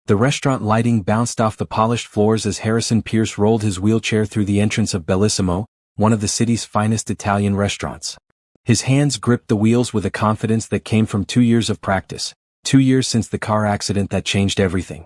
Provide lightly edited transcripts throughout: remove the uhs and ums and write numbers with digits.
The restaurant lighting bounced off the polished floors as Harrison Pierce rolled his wheelchair through the entrance of Bellissimo, one of the city's finest Italian restaurants. His hands gripped the wheels with a confidence that came from 2 years of practice, 2 years since the car accident that changed everything.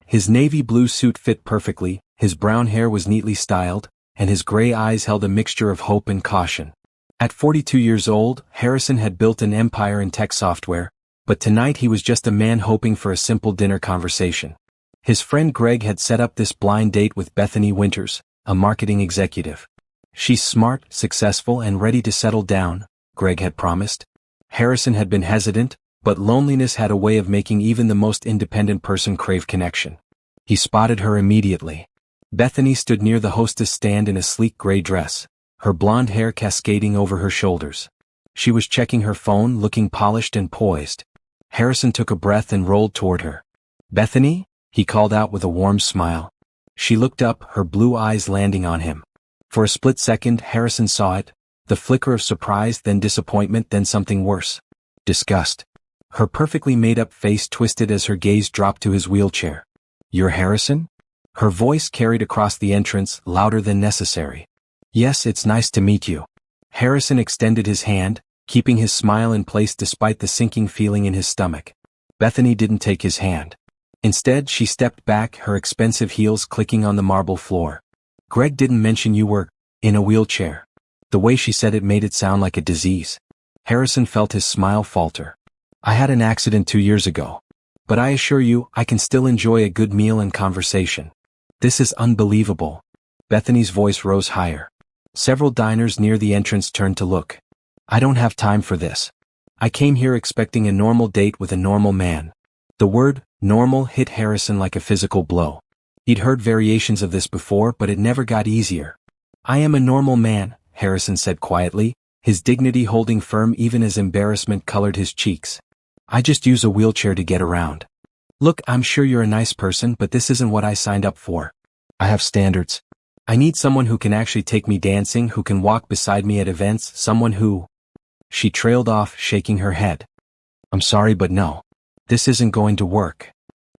His navy blue suit fit perfectly, his brown hair was neatly styled, and his gray eyes held a mixture of hope and caution. At 42 years old, Harrison had built an empire in tech software, but tonight he was just a man hoping for a simple dinner conversation. His friend Greg had set up this blind date with Bethany Winters, a marketing executive. "She's smart, successful, and ready to settle down," Greg had promised. Harrison had been hesitant, but loneliness had a way of making even the most independent person crave connection. He spotted her immediately. Bethany stood near the hostess stand in a sleek gray dress, her blonde hair cascading over her shoulders. She was checking her phone, looking polished and poised. Harrison took a breath and rolled toward her. "Bethany?" he called out with a warm smile. She looked up, her blue eyes landing on him. For a split second, Harrison saw it, the flicker of surprise, then disappointment, then something worse. Disgust. Her perfectly made-up face twisted as her gaze dropped to his wheelchair. "You're Harrison?" Her voice carried across the entrance, louder than necessary. "Yes, it's nice to meet you." Harrison extended his hand, keeping his smile in place despite the sinking feeling in his stomach. Bethany didn't take his hand. Instead, she stepped back, her expensive heels clicking on the marble floor. "Greg didn't mention you were in a wheelchair." The way she said it made it sound like a disease. Harrison felt his smile falter. "I had an accident 2 years ago. But I assure you, I can still enjoy a good meal and conversation." "This is unbelievable." Bethany's voice rose higher. Several diners near the entrance turned to look. "I don't have time for this. I came here expecting a normal date with a normal man." The word normal hit Harrison like a physical blow. He'd heard variations of this before, but it never got easier. "I am a normal man," Harrison said quietly, his dignity holding firm even as embarrassment colored his cheeks. "I just use a wheelchair to get around. Look, I'm sure you're a nice person, but this isn't what I signed up for. I have standards. I need someone who can actually take me dancing, who can walk beside me at events, someone who—" She trailed off, shaking her head. "I'm sorry, but no. This isn't going to work."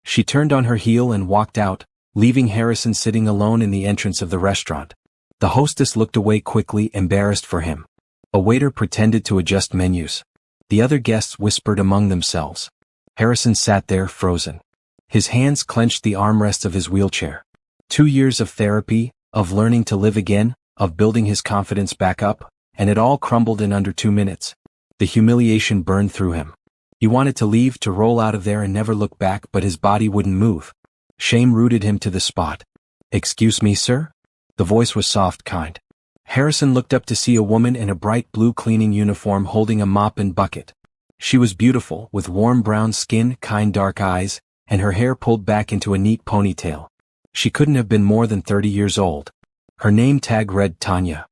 She turned on her heel and walked out, leaving Harrison sitting alone in the entrance of the restaurant. The hostess looked away quickly, embarrassed for him. A waiter pretended to adjust menus. The other guests whispered among themselves. Harrison sat there, frozen. His hands clenched the armrests of his wheelchair. 2 years of therapy, of learning to live again, of building his confidence back up, and it all crumbled in under 2 minutes. The humiliation burned through him. He wanted to leave, to roll out of there and never look back, but his body wouldn't move. Shame rooted him to the spot. "Excuse me, sir?" The voice was soft, kind. Harrison looked up to see a woman in a bright blue cleaning uniform holding a mop and bucket. She was beautiful, with warm brown skin, kind dark eyes, and her hair pulled back into a neat ponytail. She couldn't have been more than 30 years old. Her name tag read Tanya.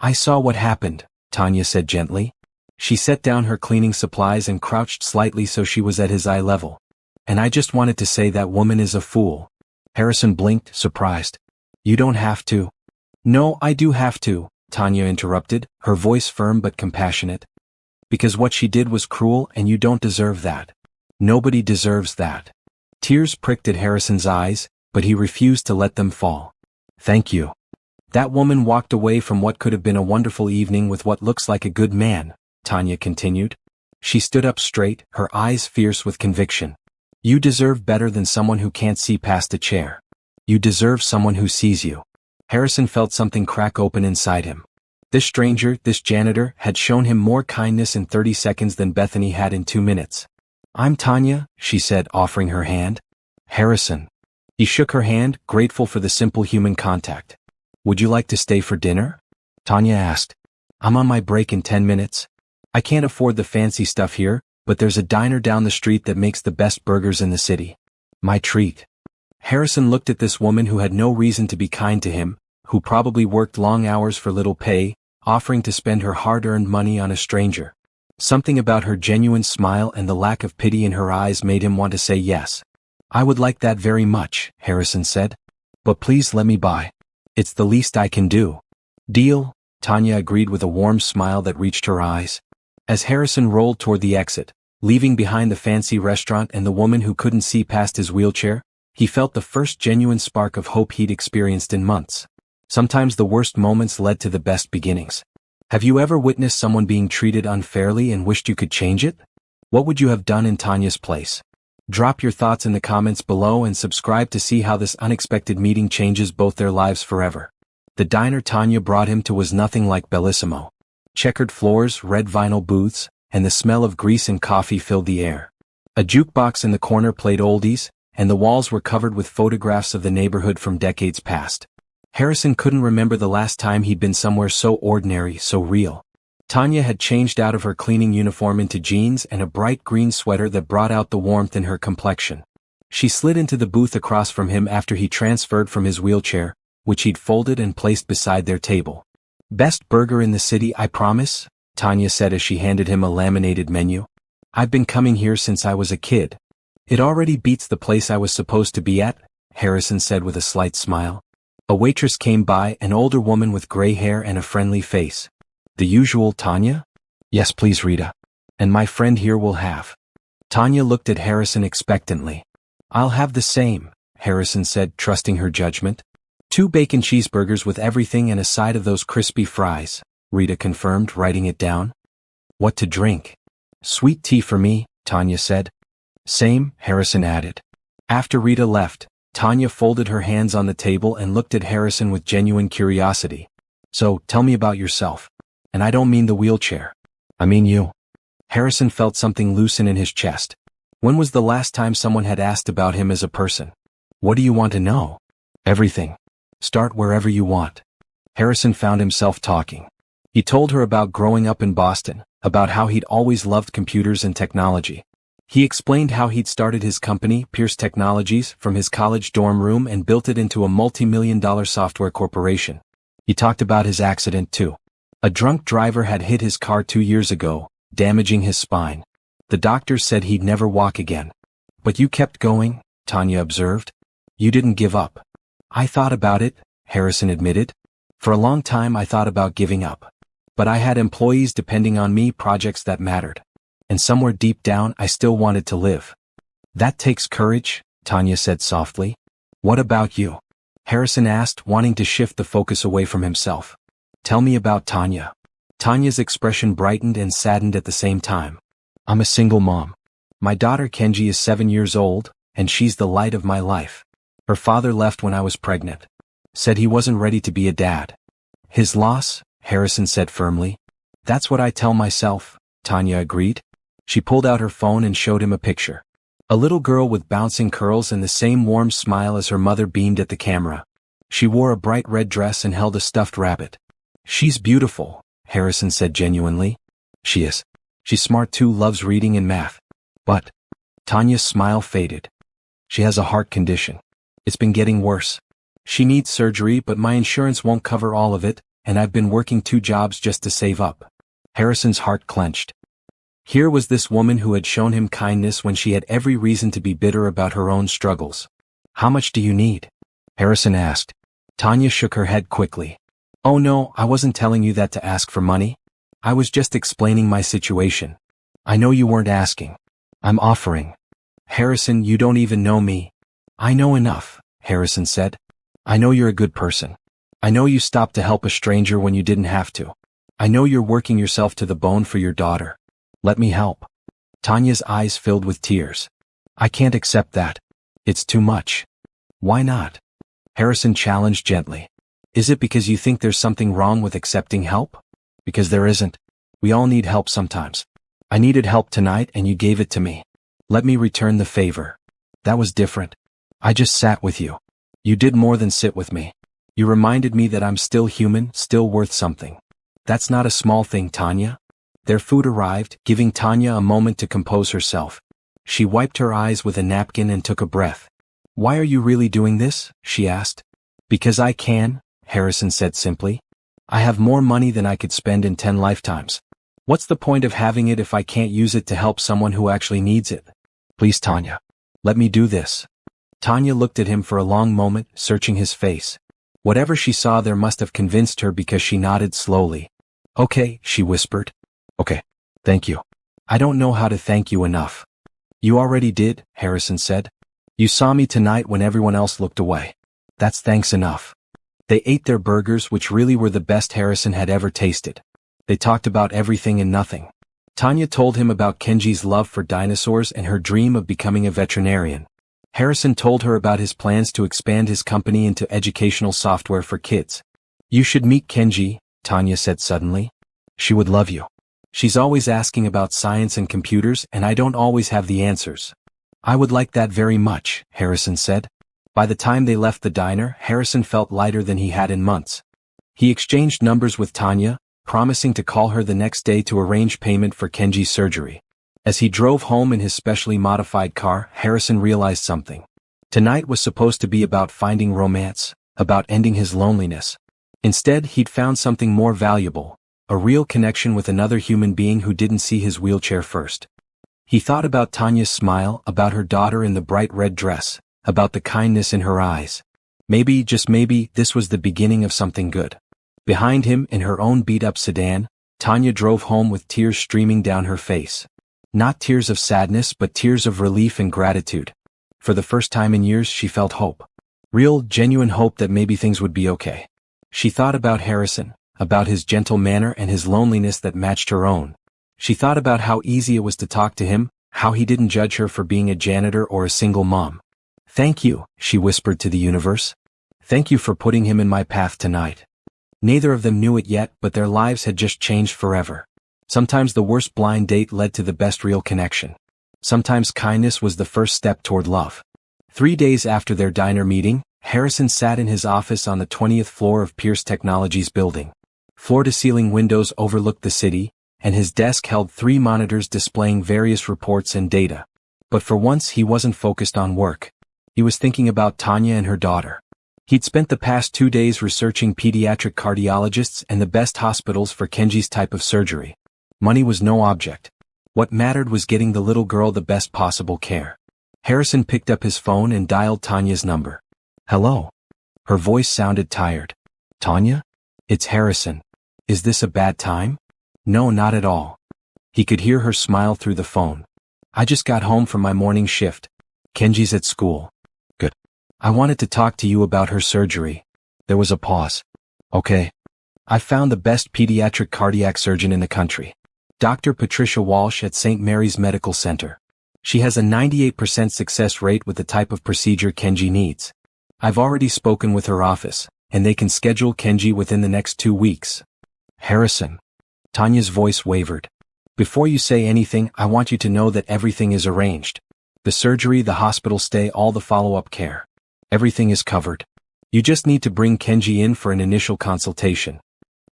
"I saw what happened," Tanya said gently. She set down her cleaning supplies and crouched slightly so she was at his eye level. "And I just wanted to say that woman is a fool." Harrison blinked, surprised. "You don't have to." "No, I do have to," Tanya interrupted, her voice firm but compassionate. "Because what she did was cruel and you don't deserve that. Nobody deserves that." Tears pricked at Harrison's eyes, but he refused to let them fall. "Thank you." "That woman walked away from what could have been a wonderful evening with what looks like a good man," Tanya continued. She stood up straight, her eyes fierce with conviction. "You deserve better than someone who can't see past a chair. You deserve someone who sees you." Harrison felt something crack open inside him. This stranger, this janitor, had shown him more kindness in 30 seconds than Bethany had in 2 minutes. "I'm Tanya," she said, offering her hand. "Harrison." He shook her hand, grateful for the simple human contact. "Would you like to stay for dinner?" Tanya asked. "I'm on my break in 10 minutes. I can't afford the fancy stuff here, but there's a diner down the street that makes the best burgers in the city. My treat." Harrison looked at this woman who had no reason to be kind to him, who probably worked long hours for little pay, offering to spend her hard-earned money on a stranger. Something about her genuine smile and the lack of pity in her eyes made him want to say yes. "I would like that very much," Harrison said. "But please let me buy. It's the least I can do." "Deal," Tanya agreed with a warm smile that reached her eyes. As Harrison rolled toward the exit, leaving behind the fancy restaurant and the woman who couldn't see past his wheelchair, He felt the first genuine spark of hope he'd experienced in months. Sometimes the worst moments led to the best beginnings. Have you ever witnessed someone being treated unfairly and wished you could change it? What would you have done in Tanya's place? Drop your thoughts in the comments below and subscribe to see how this unexpected meeting changes both their lives forever. The diner Tanya brought him to was nothing like Bellissimo. Checkered floors, red vinyl booths, and the smell of grease and coffee filled the air. A jukebox in the corner played oldies, and the walls were covered with photographs of the neighborhood from decades past. Harrison couldn't remember the last time he'd been somewhere so ordinary, so real. Tanya had changed out of her cleaning uniform into jeans and a bright green sweater that brought out the warmth in her complexion. She slid into the booth across from him after he transferred from his wheelchair, which he'd folded and placed beside their table. "Best burger in the city, I promise," Tanya said as she handed him a laminated menu. "I've been coming here since I was a kid." "It already beats the place I was supposed to be at," Harrison said with a slight smile. A waitress came by, an older woman with gray hair and a friendly face. "The usual, Tanya?" "Yes, please, Rita. And my friend here will have." Tanya looked at Harrison expectantly. "I'll have the same," Harrison said, trusting her judgment. "2 bacon cheeseburgers with everything and a side of those crispy fries," Rita confirmed, writing it down. "What to drink?" "Sweet tea for me," Tanya said. "Same," Harrison added. After Rita left, Tanya folded her hands on the table and looked at Harrison with genuine curiosity. "So, tell me about yourself. And I don't mean the wheelchair. I mean you." Harrison felt something loosen in his chest. When was the last time someone had asked about him as a person? "What do you want to know?" "Everything. Start wherever you want." Harrison found himself talking. He told her about growing up in Boston, about how he'd always loved computers and technology. He explained how he'd started his company, Pierce Technologies, from his college dorm room and built it into a multi-million-dollar software corporation. He talked about his accident too. A drunk driver had hit his car 2 years ago, damaging his spine. The doctors said he'd never walk again. "But you kept going," Tanya observed. "You didn't give up." "I thought about it," Harrison admitted. "For a long time I thought about giving up. But I had employees depending on me, projects that mattered. And somewhere deep down I still wanted to live." "That takes courage," Tanya said softly. "What about you?" Harrison asked, wanting to shift the focus away from himself. "Tell me about Tanya." Tanya's expression brightened and saddened at the same time. "I'm a single mom. My daughter Kenji is 7 years old, and she's the light of my life. Her father left when I was pregnant. Said he wasn't ready to be a dad." "His loss," Harrison said firmly. "That's what I tell myself," Tanya agreed. She pulled out her phone and showed him a picture. A little girl with bouncing curls and the same warm smile as her mother beamed at the camera. She wore a bright red dress and held a stuffed rabbit. "She's beautiful," Harrison said genuinely. "She is. She's smart too, loves reading and math. But..." Tanya's smile faded. "She has a heart condition. It's been getting worse. She needs surgery, but my insurance won't cover all of it, and I've been working 2 jobs just to save up." Harrison's heart clenched. Here was this woman who had shown him kindness when she had every reason to be bitter about her own struggles. "How much do you need?" Harrison asked. Tanya shook her head quickly. "Oh no, I wasn't telling you that to ask for money. I was just explaining my situation. I know you weren't asking. I'm offering." "Harrison, you don't even know me." "I know enough," Harrison said. "I know you're a good person. I know you stopped to help a stranger when you didn't have to. I know you're working yourself to the bone for your daughter. Let me help." Tanya's eyes filled with tears. "I can't accept that. It's too much." "Why not?" Harrison challenged gently. "Is it because you think there's something wrong with accepting help?" "Because there isn't. We all need help sometimes. I needed help tonight and you gave it to me. Let me return the favor." "That was different. I just sat with you." "You did more than sit with me. You reminded me that I'm still human, still worth something." "That's not a small thing, Tanya." Their food arrived, giving Tanya a moment to compose herself. She wiped her eyes with a napkin and took a breath. "Why are you really doing this?" she asked. "Because I can," Harrison said simply. "I have more money than I could spend in 10 lifetimes. What's the point of having it if I can't use it to help someone who actually needs it? Please, Tanya. Let me do this." Tanya looked at him for a long moment, searching his face. Whatever she saw there must have convinced her because she nodded slowly. "Okay," she whispered. "Okay. Thank you. I don't know how to thank you enough." "You already did," Harrison said. You saw me tonight when everyone else looked away. That's thanks enough. They ate their burgers, which really were the best Harrison had ever tasted. They talked about everything and nothing. Tanya told him about Kenji's love for dinosaurs and her dream of becoming a veterinarian. Harrison told her about his plans to expand his company into educational software for kids. You should meet Kenji, Tanya said suddenly. She would love you. She's always asking about science and computers, and I don't always have the answers. I would like that very much, Harrison said. By the time they left the diner, Harrison felt lighter than he had in months. He exchanged numbers with Tanya, promising to call her the next day to arrange payment for Kenji's surgery. As he drove home in his specially modified car, Harrison realized something. Tonight was supposed to be about finding romance, about ending his loneliness. Instead, he'd found something more valuable, a real connection with another human being who didn't see his wheelchair first. He thought about Tanya's smile, about her daughter in the bright red dress, about the kindness in her eyes. Maybe, just maybe, this was the beginning of something good. Behind him, in her own beat-up sedan, Tanya drove home with tears streaming down her face. Not tears of sadness, but tears of relief and gratitude. For the first time in years, she felt hope. Real, genuine hope that maybe things would be okay. She thought about Harrison, about his gentle manner and his loneliness that matched her own. She thought about how easy it was to talk to him, how he didn't judge her for being a janitor or a single mom. Thank you, she whispered to the universe. Thank you for putting him in my path tonight. Neither of them knew it yet, but their lives had just changed forever. Sometimes the worst blind date led to the best real connection. Sometimes kindness was the first step toward love. 3 days after their diner meeting, Harrison sat in his office on the 20th floor of Pierce Technologies building. Floor-to-ceiling windows overlooked the city, and his desk held 3 monitors displaying various reports and data. But for once he wasn't focused on work. He was thinking about Tanya and her daughter. He'd spent the past 2 days researching pediatric cardiologists and the best hospitals for Kenji's type of surgery. Money was no object. What mattered was getting the little girl the best possible care. Harrison picked up his phone and dialed Tanya's number. Hello. Her voice sounded tired. Tanya? It's Harrison. Is this a bad time? No, not at all. He could hear her smile through the phone. I just got home from my morning shift. Kenji's at school. Good. I wanted to talk to you about her surgery. There was a pause. Okay. I found the best pediatric cardiac surgeon in the country. Dr. Patricia Walsh at St. Mary's Medical Center. She has a 98% success rate with the type of procedure Kenji needs. I've already spoken with her office, and they can schedule Kenji within the next 2 weeks. Harrison. Tanya's voice wavered. Before you say anything, I want you to know that everything is arranged. The surgery, the hospital stay, all the follow-up care. Everything is covered. You just need to bring Kenji in for an initial consultation.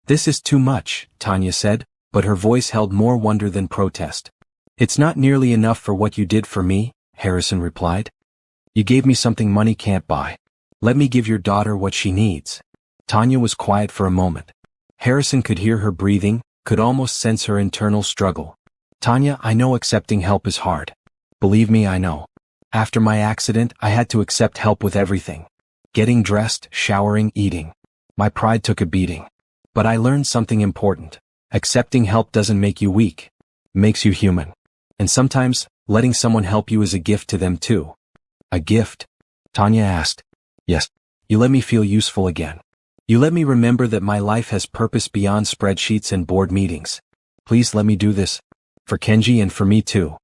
This is too much, Tanya said, but her voice held more wonder than protest. It's not nearly enough for what you did for me, Harrison replied. You gave me something money can't buy. Let me give your daughter what she needs. Tanya was quiet for a moment. Harrison could hear her breathing, could almost sense her internal struggle. Tanya, I know accepting help is hard. Believe me, I know. After my accident, I had to accept help with everything. Getting dressed, showering, eating. My pride took a beating. But I learned something important. Accepting help doesn't make you weak. It makes you human. And sometimes, letting someone help you is a gift to them too. A gift? Tanya asked. Yes. You let me feel useful again. You let me remember that my life has purpose beyond spreadsheets and board meetings. Please let me do this. For Kenji and for me too.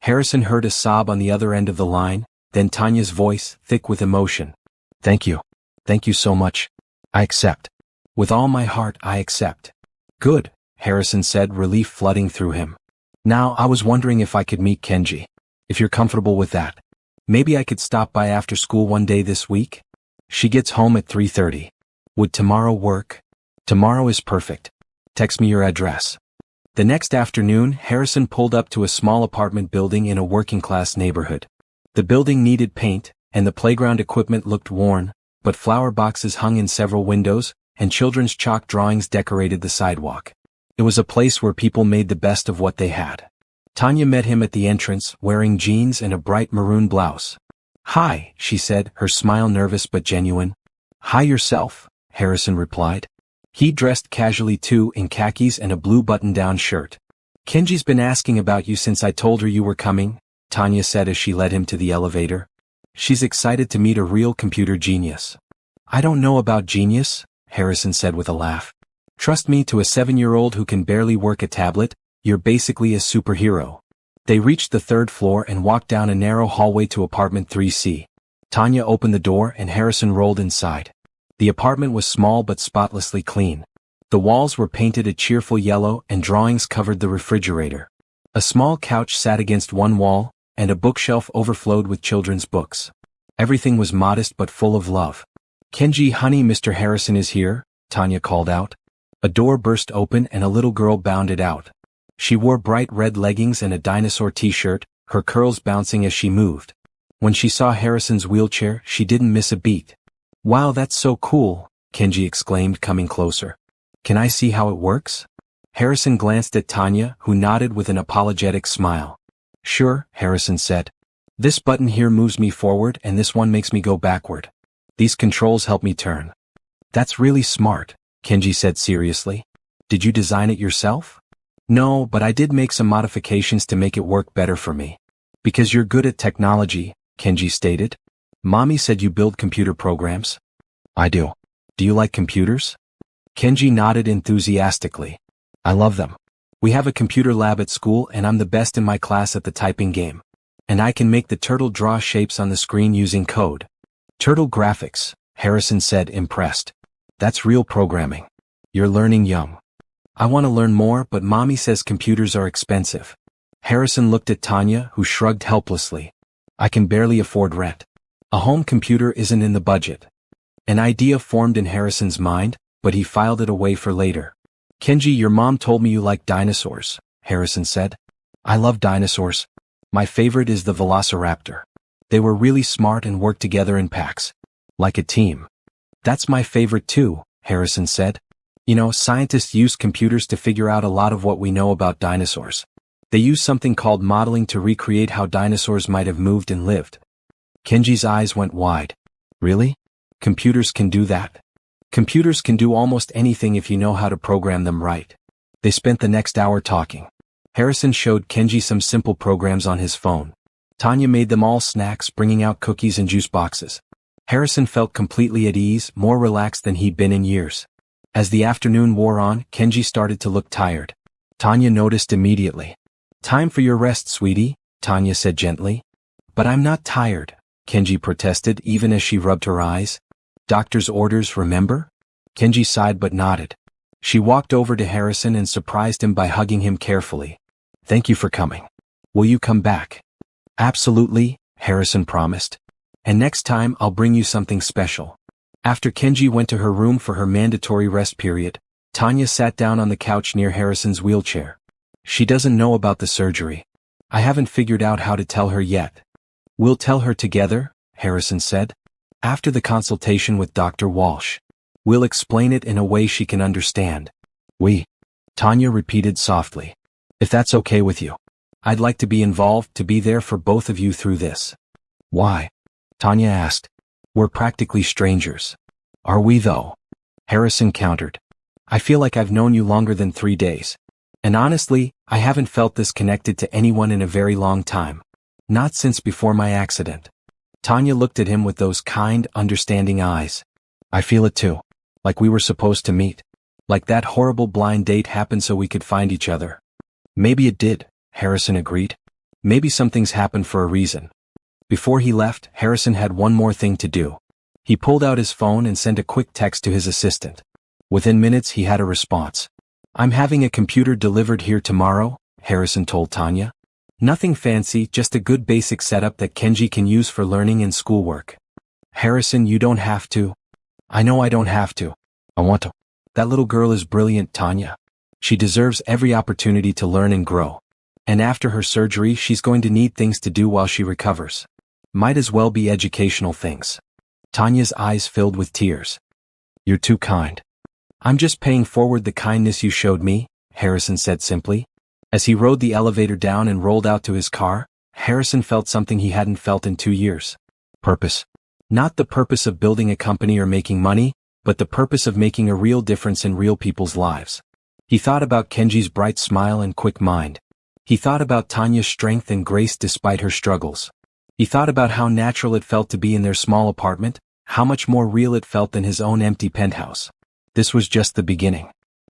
Harrison heard a sob on the other end of the line, then Tanya's voice, thick with emotion. Thank you. Thank you so much. I accept. With all my heart, I accept. Good, Harrison said, relief flooding through him. Now, I was wondering if I could meet Kenji. If you're comfortable with that. Maybe I could stop by after school one day this week? She gets home at 3:30. Would tomorrow work? Tomorrow is perfect. Text me your address. The next afternoon, Harrison pulled up to a small apartment building in a working-class neighborhood. The building needed paint, and the playground equipment looked worn, but flower boxes hung in several windows, and children's chalk drawings decorated the sidewalk. It was a place where people made the best of what they had. Tanya met him at the entrance, wearing jeans and a bright maroon blouse. Hi, she said, her smile nervous but genuine. Hi yourself, Harrison replied. He dressed casually too, in khakis and a blue button-down shirt. Kenji's been asking about you since I told her you were coming, Tanya said as she led him to the elevator. She's excited to meet a real computer genius. I don't know about genius, Harrison said with a laugh. Trust me, to a 7-year-old who can barely work a tablet, you're basically a superhero. They reached the 3rd floor and walked down a narrow hallway to apartment 3C. Tanya opened the door and Harrison rolled inside. The apartment was small but spotlessly clean. The walls were painted a cheerful yellow and drawings covered the refrigerator. A small couch sat against one wall, and a bookshelf overflowed with children's books. Everything was modest but full of love. Kenji, honey, Mr. Harrison is here, Tanya called out. A door burst open and a little girl bounded out. She wore bright red leggings and a dinosaur t-shirt, her curls bouncing as she moved. When she saw Harrison's wheelchair, she didn't miss a beat. Wow, that's so cool, Kenji exclaimed, coming closer. Can I see how it works? Harrison glanced at Tanya, who nodded with an apologetic smile. Sure, Harrison said. This button here moves me forward and this one makes me go backward. These controls help me turn. That's really smart, Kenji said seriously. Did you design it yourself? No, but I did make some modifications to make it work better for me. Because you're good at technology, Kenji stated. Mommy said you build computer programs. I do. Do you like computers? Kenji nodded enthusiastically. I love them. We have a computer lab at school and I'm the best in my class at the typing game. And I can make the turtle draw shapes on the screen using code. Turtle graphics, Harrison said, impressed. That's real programming. You're learning young. I want to learn more, but Mommy says computers are expensive. Harrison looked at Tanya, who shrugged helplessly. I can barely afford rent. A home computer isn't in the budget. An idea formed in Harrison's mind, but he filed it away for later. Kenji, your mom told me you like dinosaurs, Harrison said. I love dinosaurs. My favorite is the velociraptor. They were really smart and worked together in packs. Like a team. That's my favorite too, Harrison said. You know, scientists use computers to figure out a lot of what we know about dinosaurs. They use something called modeling to recreate how dinosaurs might have moved and lived. Kenji's eyes went wide. Really? Computers can do that? Computers can do almost anything if you know how to program them right. They spent the next hour talking. Harrison showed Kenji some simple programs on his phone. Tanya made them all snacks, bringing out cookies and juice boxes. Harrison felt completely at ease, more relaxed than he'd been in years. As the afternoon wore on, Kenji started to look tired. Tanya noticed immediately. Time for your rest, sweetie, Tanya said gently. But I'm not tired, Kenji protested even as she rubbed her eyes. Doctor's orders, remember? Kenji sighed but nodded. She walked over to Harrison and surprised him by hugging him carefully. Thank you for coming. Will you come back? Absolutely, Harrison promised. And next time I'll bring you something special. After Kenji went to her room for her mandatory rest period, Tanya sat down on the couch near Harrison's wheelchair. She doesn't know about the surgery. I haven't figured out how to tell her yet. We'll tell her together, Harrison said. After the consultation with Dr. Walsh. We'll explain it in a way she can understand. Tanya repeated softly. If that's okay with you. I'd like to be involved, to be there for both of you through this. Why? Tanya asked. We're practically strangers. Are we though? Harrison countered. I feel like I've known you longer than 3 days. And honestly, I haven't felt this connected to anyone in a very long time. Not since before my accident. Tanya looked at him with those kind, understanding eyes. I feel it too. Like we were supposed to meet. Like that horrible blind date happened so we could find each other. Maybe it did, Harrison agreed. Maybe some things happen for a reason. Before he left, Harrison had one more thing to do. He pulled out his phone and sent a quick text to his assistant. Within minutes he had a response. I'm having a computer delivered here tomorrow, Harrison told Tanya. Nothing fancy, just a good basic setup that Kenji can use for learning and schoolwork. Harrison, you don't have to. I know I don't have to. I want to. That little girl is brilliant, Tanya. She deserves every opportunity to learn and grow. And after her surgery she's going to need things to do while she recovers. Might as well be educational things. Tanya's eyes filled with tears. You're too kind. I'm just paying forward the kindness you showed me, Harrison said simply. As he rode the elevator down and rolled out to his car, Harrison felt something he hadn't felt in 2 years. Purpose. Not the purpose of building a company or making money, but the purpose of making a real difference in real people's lives. He thought about Kenji's bright smile and quick mind. He thought about Tanya's strength and grace despite her struggles. He thought about how natural it felt to be in their small apartment, how much more real it felt than his own empty penthouse. This was just the beginning.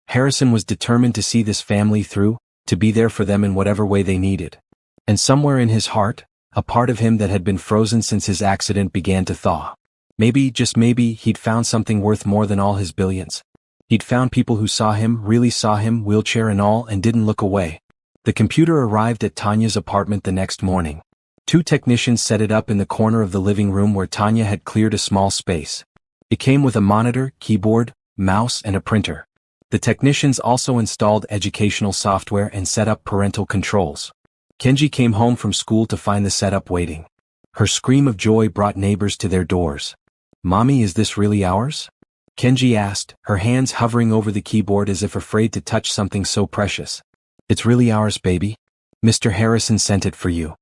Harrison was determined to see this family through, to be there for them in whatever way they needed. And somewhere in his heart, a part of him that had been frozen since his accident began to thaw. Maybe, just maybe, he'd found something worth more than all his billions. He'd found people who saw him, really saw him, wheelchair and all, and didn't look away. The computer arrived at Tanya's apartment the next morning. 2 technicians set it up in the corner of the living room where Tanya had cleared a small space. It came with a monitor, keyboard, mouse, and a printer. The technicians also installed educational software and set up parental controls. Kenji came home from school to find the setup waiting. Her scream of joy brought neighbors to their doors. "Mommy, is this really ours?" Kenji asked, her hands hovering over the keyboard as if afraid to touch something so precious. "It's really ours, baby. Mr. Harrison sent it for you."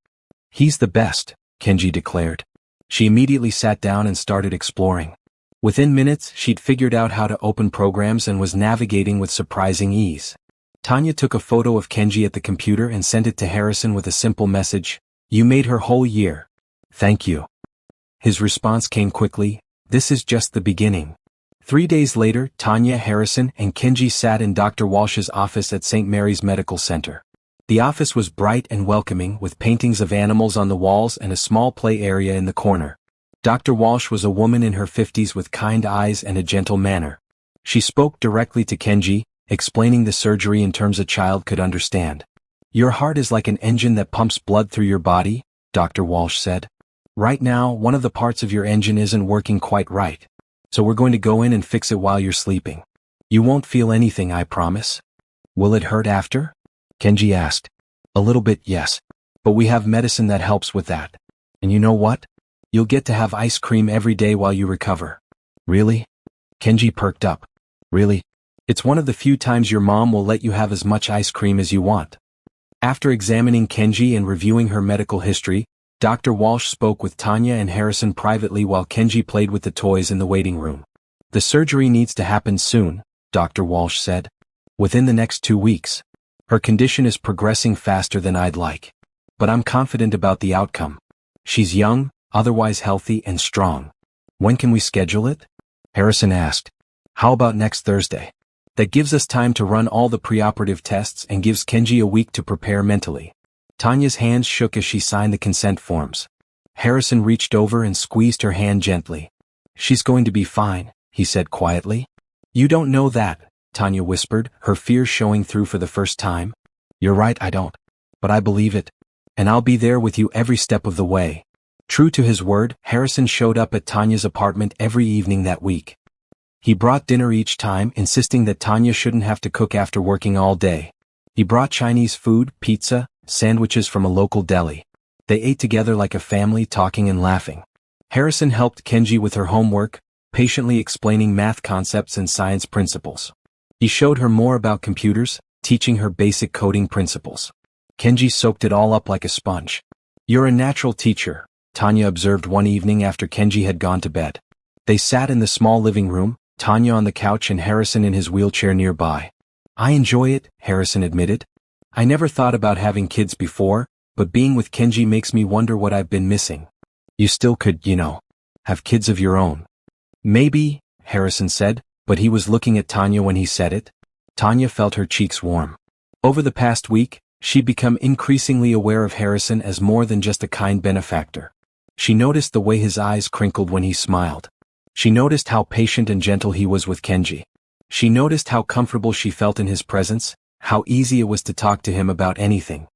"He's the best," Kenji declared. She immediately sat down and started exploring. Within minutes, she'd figured out how to open programs and was navigating with surprising ease. Tanya took a photo of Kenji at the computer and sent it to Harrison with a simple message, "You made her whole year. Thank you." His response came quickly, "This is just the beginning." 3 days later, Tanya, Harrison, and Kenji sat in Dr. Walsh's office at St. Mary's Medical Center. The office was bright and welcoming, with paintings of animals on the walls and a small play area in the corner. Dr. Walsh was a woman in her 50s with kind eyes and a gentle manner. She spoke directly to Kenji, explaining the surgery in terms a child could understand. "Your heart is like an engine that pumps blood through your body," Dr. Walsh said. "Right now, one of the parts of your engine isn't working quite right. So we're going to go in and fix it while you're sleeping. You won't feel anything, I promise." "Will it hurt after?" Kenji asked. "A little bit, yes. But we have medicine that helps with that. And you know what? You'll get to have ice cream every day while you recover." "Really?" Kenji perked up. "Really? It's one of the few times your mom will let you have as much ice cream as you want." After examining Kenji and reviewing her medical history, Dr. Walsh spoke with Tanya and Harrison privately while Kenji played with the toys in the waiting room. "The surgery needs to happen soon," Dr. Walsh said. "Within the next 2 weeks. Her condition is progressing faster than I'd like. But I'm confident about the outcome. She's young, otherwise healthy and strong. When can we schedule it?" Harrison asked. "How about next Thursday? That gives us time to run all the preoperative tests and gives Kenji a week to prepare mentally." Tanya's hands shook as she signed the consent forms. Harrison reached over and squeezed her hand gently. "She's going to be fine," he said quietly. "You don't know that," Tanya whispered, her fears showing through for the first time. "You're right, I don't. But I believe it. And I'll be there with you every step of the way." True to his word, Harrison showed up at Tanya's apartment every evening that week. He brought dinner each time, insisting that Tanya shouldn't have to cook after working all day. He brought Chinese food, pizza, sandwiches from a local deli. They ate together like a family, talking and laughing. Harrison helped Kenji with her homework, patiently explaining math concepts and science principles. He showed her more about computers, teaching her basic coding principles. Kenji soaked it all up like a sponge. "You're a natural teacher," Tanya observed one evening after Kenji had gone to bed. They sat in the small living room, Tanya on the couch and Harrison in his wheelchair nearby. "I enjoy it," Harrison admitted. "I never thought about having kids before, but being with Kenji makes me wonder what I've been missing." "You still could, have kids of your own." "Maybe," Harrison said, but he was looking at Tanya when he said it. Tanya felt her cheeks warm. Over the past week, she'd become increasingly aware of Harrison as more than just a kind benefactor. She noticed the way his eyes crinkled when he smiled. She noticed how patient and gentle he was with Kenji. She noticed how comfortable she felt in his presence, how easy it was to talk to him about anything.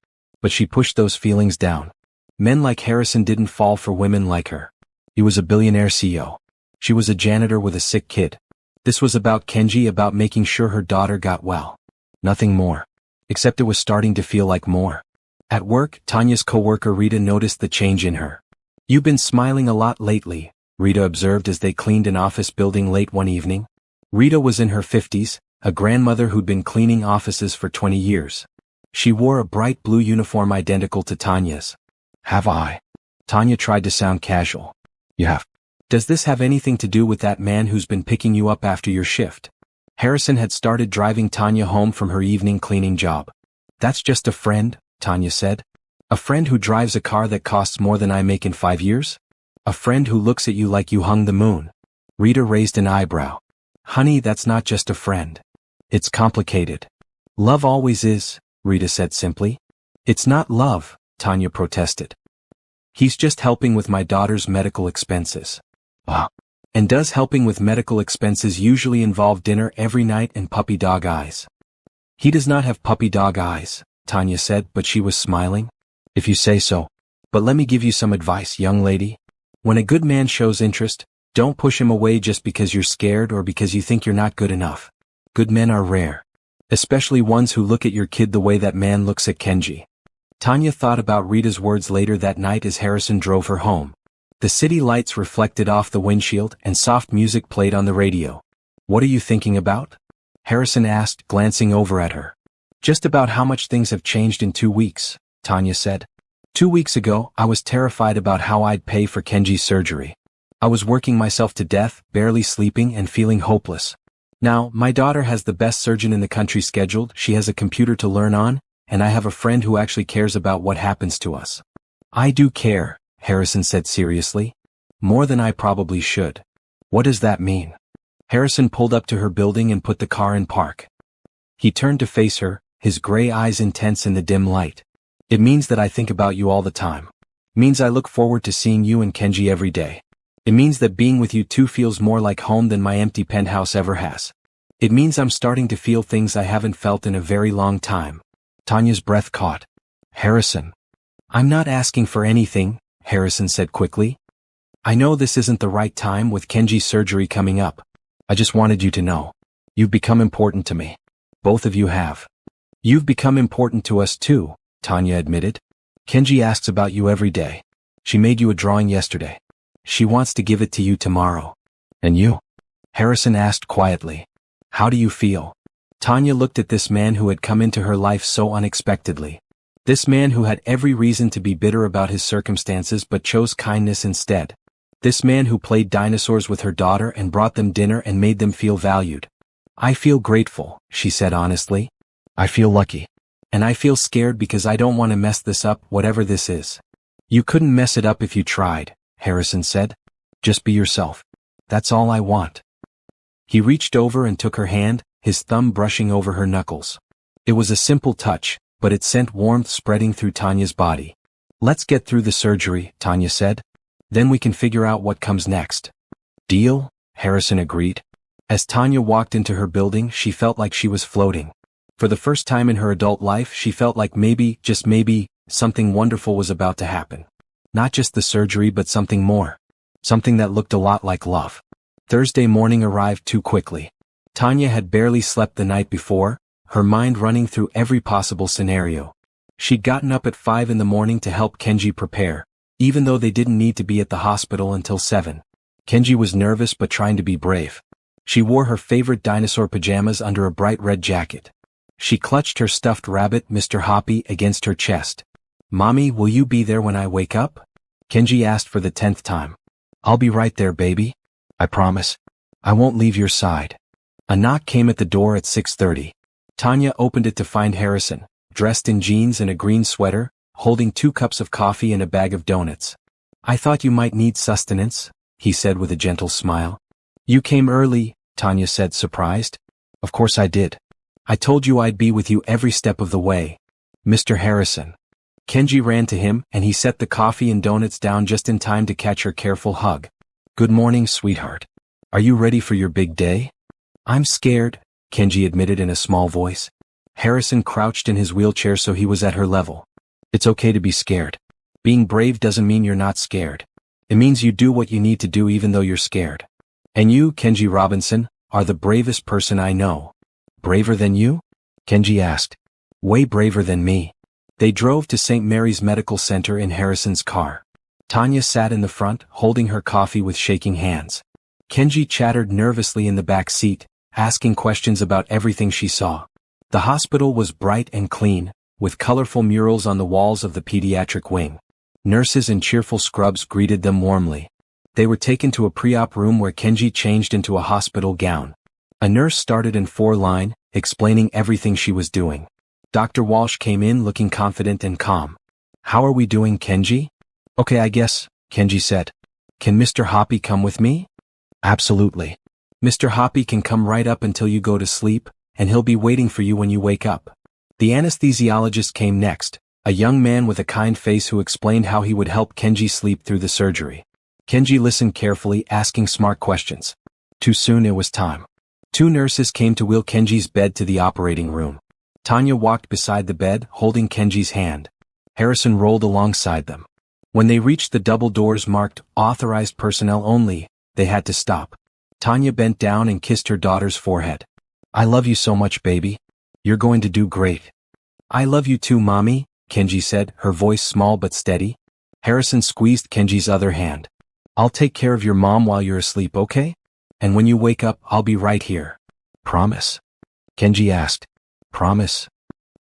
But she pushed those feelings down. Men like Harrison didn't fall for women like her. He was a billionaire CEO. She was a janitor with a sick kid. This was about Kenji, about making sure her daughter got well. Nothing more. Except it was starting to feel like more. At work, Tanya's coworker Rita noticed the change in her. "You've been smiling a lot lately," Rita observed as they cleaned an office building late one evening. Rita was in her 50s, a grandmother who'd been cleaning offices for 20 years. She wore a bright blue uniform identical to Tanya's. "Have I?" Tanya tried to sound casual. "You have. Does this have anything to do with that man who's been picking you up after your shift?" Harrison had started driving Tanya home from her evening cleaning job. "That's just a friend," Tanya said. A friend who drives a car that costs more than I make in 5 years? A friend who looks at you like you hung the moon? Rita raised an eyebrow. Honey, that's not just a friend. It's complicated. Love always is, Rita said simply. It's not love, Tanya protested. He's just helping with my daughter's medical expenses. And does helping with medical expenses usually involve dinner every night and puppy dog eyes? He does not have puppy dog eyes, Tanya said, but she was smiling. If you say so. But let me give you some advice, young lady. When a good man shows interest, don't push him away just because you're scared or because you think you're not good enough. Good men are rare. Especially ones who look at your kid the way that man looks at Kenji. Tanya thought about Rita's words later that night as Harrison drove her home. The city lights reflected off the windshield and soft music played on the radio. What are you thinking about? Harrison asked, glancing over at her. Just about how much things have changed in 2 weeks, Tanya said. 2 weeks ago, I was terrified about how I'd pay for Kenji's surgery. I was working myself to death, barely sleeping and feeling hopeless. Now, my daughter has the best surgeon in the country scheduled, she has a computer to learn on, and I have a friend who actually cares about what happens to us. I do care, Harrison said seriously. More than I probably should. What does that mean? Harrison pulled up to her building and put the car in park. He turned to face her, his gray eyes intense in the dim light. It means that I think about you all the time. Means I look forward to seeing you and Kenji every day. It means that being with you two feels more like home than my empty penthouse ever has. It means I'm starting to feel things I haven't felt in a very long time. Tanya's breath caught. Harrison. I'm not asking for anything, Harrison said quickly. I know this isn't the right time with Kenji's surgery coming up. I just wanted you to know. You've become important to me. Both of you have. You've become important to us too, Tanya admitted. Kenji asks about you every day. She made you a drawing yesterday. She wants to give it to you tomorrow. And you? Harrison asked quietly. How do you feel? Tanya looked at this man who had come into her life so unexpectedly. This man who had every reason to be bitter about his circumstances but chose kindness instead. This man who played dinosaurs with her daughter and brought them dinner and made them feel valued. I feel grateful, she said honestly. I feel lucky. And I feel scared because I don't want to mess this up, whatever this is. You couldn't mess it up if you tried, Harrison said. Just be yourself. That's all I want. He reached over and took her hand, his thumb brushing over her knuckles. It was a simple touch, but it sent warmth spreading through Tanya's body. Let's get through the surgery, Tanya said. Then we can figure out what comes next. Deal? Harrison agreed. As Tanya walked into her building, she felt like she was floating. For the first time in her adult life, she felt like maybe, just maybe, something wonderful was about to happen. Not just the surgery but something more. Something that looked a lot like love. Thursday morning arrived too quickly. Tanya had barely slept the night before, her mind running through every possible scenario. She'd gotten up at 5 in the morning to help Kenji prepare, even though they didn't need to be at the hospital until 7. Kenji was nervous but trying to be brave. She wore her favorite dinosaur pajamas under a bright red jacket. She clutched her stuffed rabbit, Mr. Hoppy, against her chest. Mommy, will you be there when I wake up? Kenji asked for the 10th time. I'll be right there, baby. I promise. I won't leave your side. A knock came at the door at 6:30. Tanya opened it to find Harrison, dressed in jeans and a green sweater, holding 2 cups of coffee and a bag of donuts. I thought you might need sustenance, he said with a gentle smile. You came early, Tanya said, surprised. Of course I did. I told you I'd be with you every step of the way. Mr. Harrison. Kenji ran to him and he set the coffee and donuts down just in time to catch her careful hug. Good morning, sweetheart. Are you ready for your big day? I'm scared, Kenji admitted in a small voice. Harrison crouched in his wheelchair so he was at her level. It's okay to be scared. Being brave doesn't mean you're not scared. It means you do what you need to do even though you're scared. And you, Kenji Robinson, are the bravest person I know. Braver than you? Kenji asked. Way braver than me. They drove to St. Mary's Medical Center in Harrison's car. Tanya sat in the front, holding her coffee with shaking hands. Kenji chattered nervously in the back seat, asking questions about everything she saw. The hospital was bright and clean, with colorful murals on the walls of the pediatric wing. Nurses in cheerful scrubs greeted them warmly. They were taken to a pre-op room where Kenji changed into a hospital gown. A nurse started in 4-line, explaining everything she was doing. Dr. Walsh came in looking confident and calm. How are we doing, Kenji? Okay, I guess, Kenji said. Can Mr. Hoppy come with me? Absolutely. Mr. Hoppy can come right up until you go to sleep, and he'll be waiting for you when you wake up. The anesthesiologist came next, a young man with a kind face who explained how he would help Kenji sleep through the surgery. Kenji listened carefully, asking smart questions. Too soon it was time. Two nurses came to wheel Kenji's bed to the operating room. Tanya walked beside the bed, holding Kenji's hand. Harrison rolled alongside them. When they reached the double doors marked, "Authorized personnel only," they had to stop. Tanya bent down and kissed her daughter's forehead. I love you so much, baby. You're going to do great. I love you too, Mommy, Kenji said, her voice small but steady. Harrison squeezed Kenji's other hand. I'll take care of your mom while you're asleep, okay? And when you wake up, I'll be right here. Promise? Kenji asked. Promise.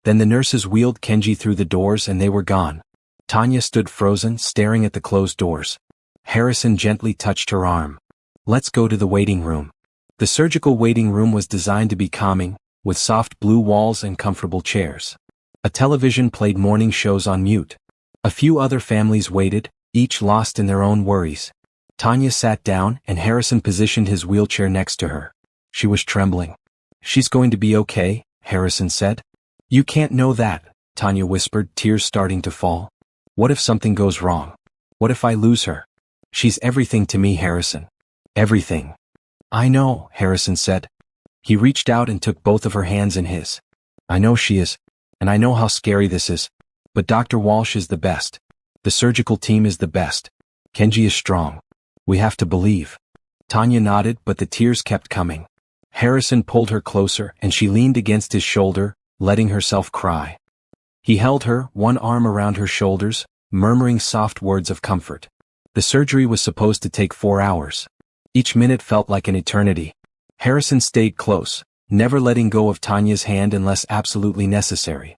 Then the nurses wheeled Kenji through the doors and they were gone. Tanya stood frozen, staring at the closed doors. Harrison gently touched her arm. Let's go to the waiting room. The surgical waiting room was designed to be calming, with soft blue walls and comfortable chairs. A television played morning shows on mute. A few other families waited, each lost in their own worries. Tanya sat down and Harrison positioned his wheelchair next to her. She was trembling. She's going to be okay, Harrison said. You can't know that, Tanya whispered, tears starting to fall. What if something goes wrong? What if I lose her? She's everything to me, Harrison. Everything. I know, Harrison said. He reached out and took both of her hands in his. I know she is, and I know how scary this is, but Dr. Walsh is the best. The surgical team is the best. Kenji is strong. We have to believe. Tanya nodded, but the tears kept coming. Harrison pulled her closer and she leaned against his shoulder, letting herself cry. He held her, one arm around her shoulders, murmuring soft words of comfort. The surgery was supposed to take 4 hours. Each minute felt like an eternity. Harrison stayed close, never letting go of Tanya's hand unless absolutely necessary.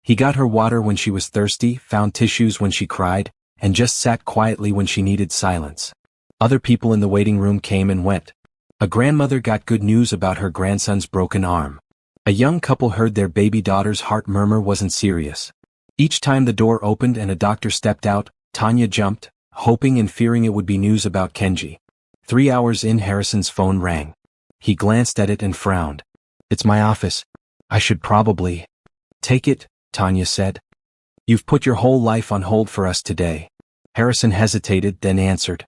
He got her water when she was thirsty, found tissues when she cried, and just sat quietly when she needed silence. Other people in the waiting room came and went. A grandmother got good news about her grandson's broken arm. A young couple heard their baby daughter's heart murmur wasn't serious. Each time the door opened and a doctor stepped out, Tanya jumped, hoping and fearing it would be news about Kenji. 3 hours in, Harrison's phone rang. He glanced at it and frowned. It's my office. I should probably... Take it, Tanya said. You've put your whole life on hold for us today. Harrison hesitated, then answered.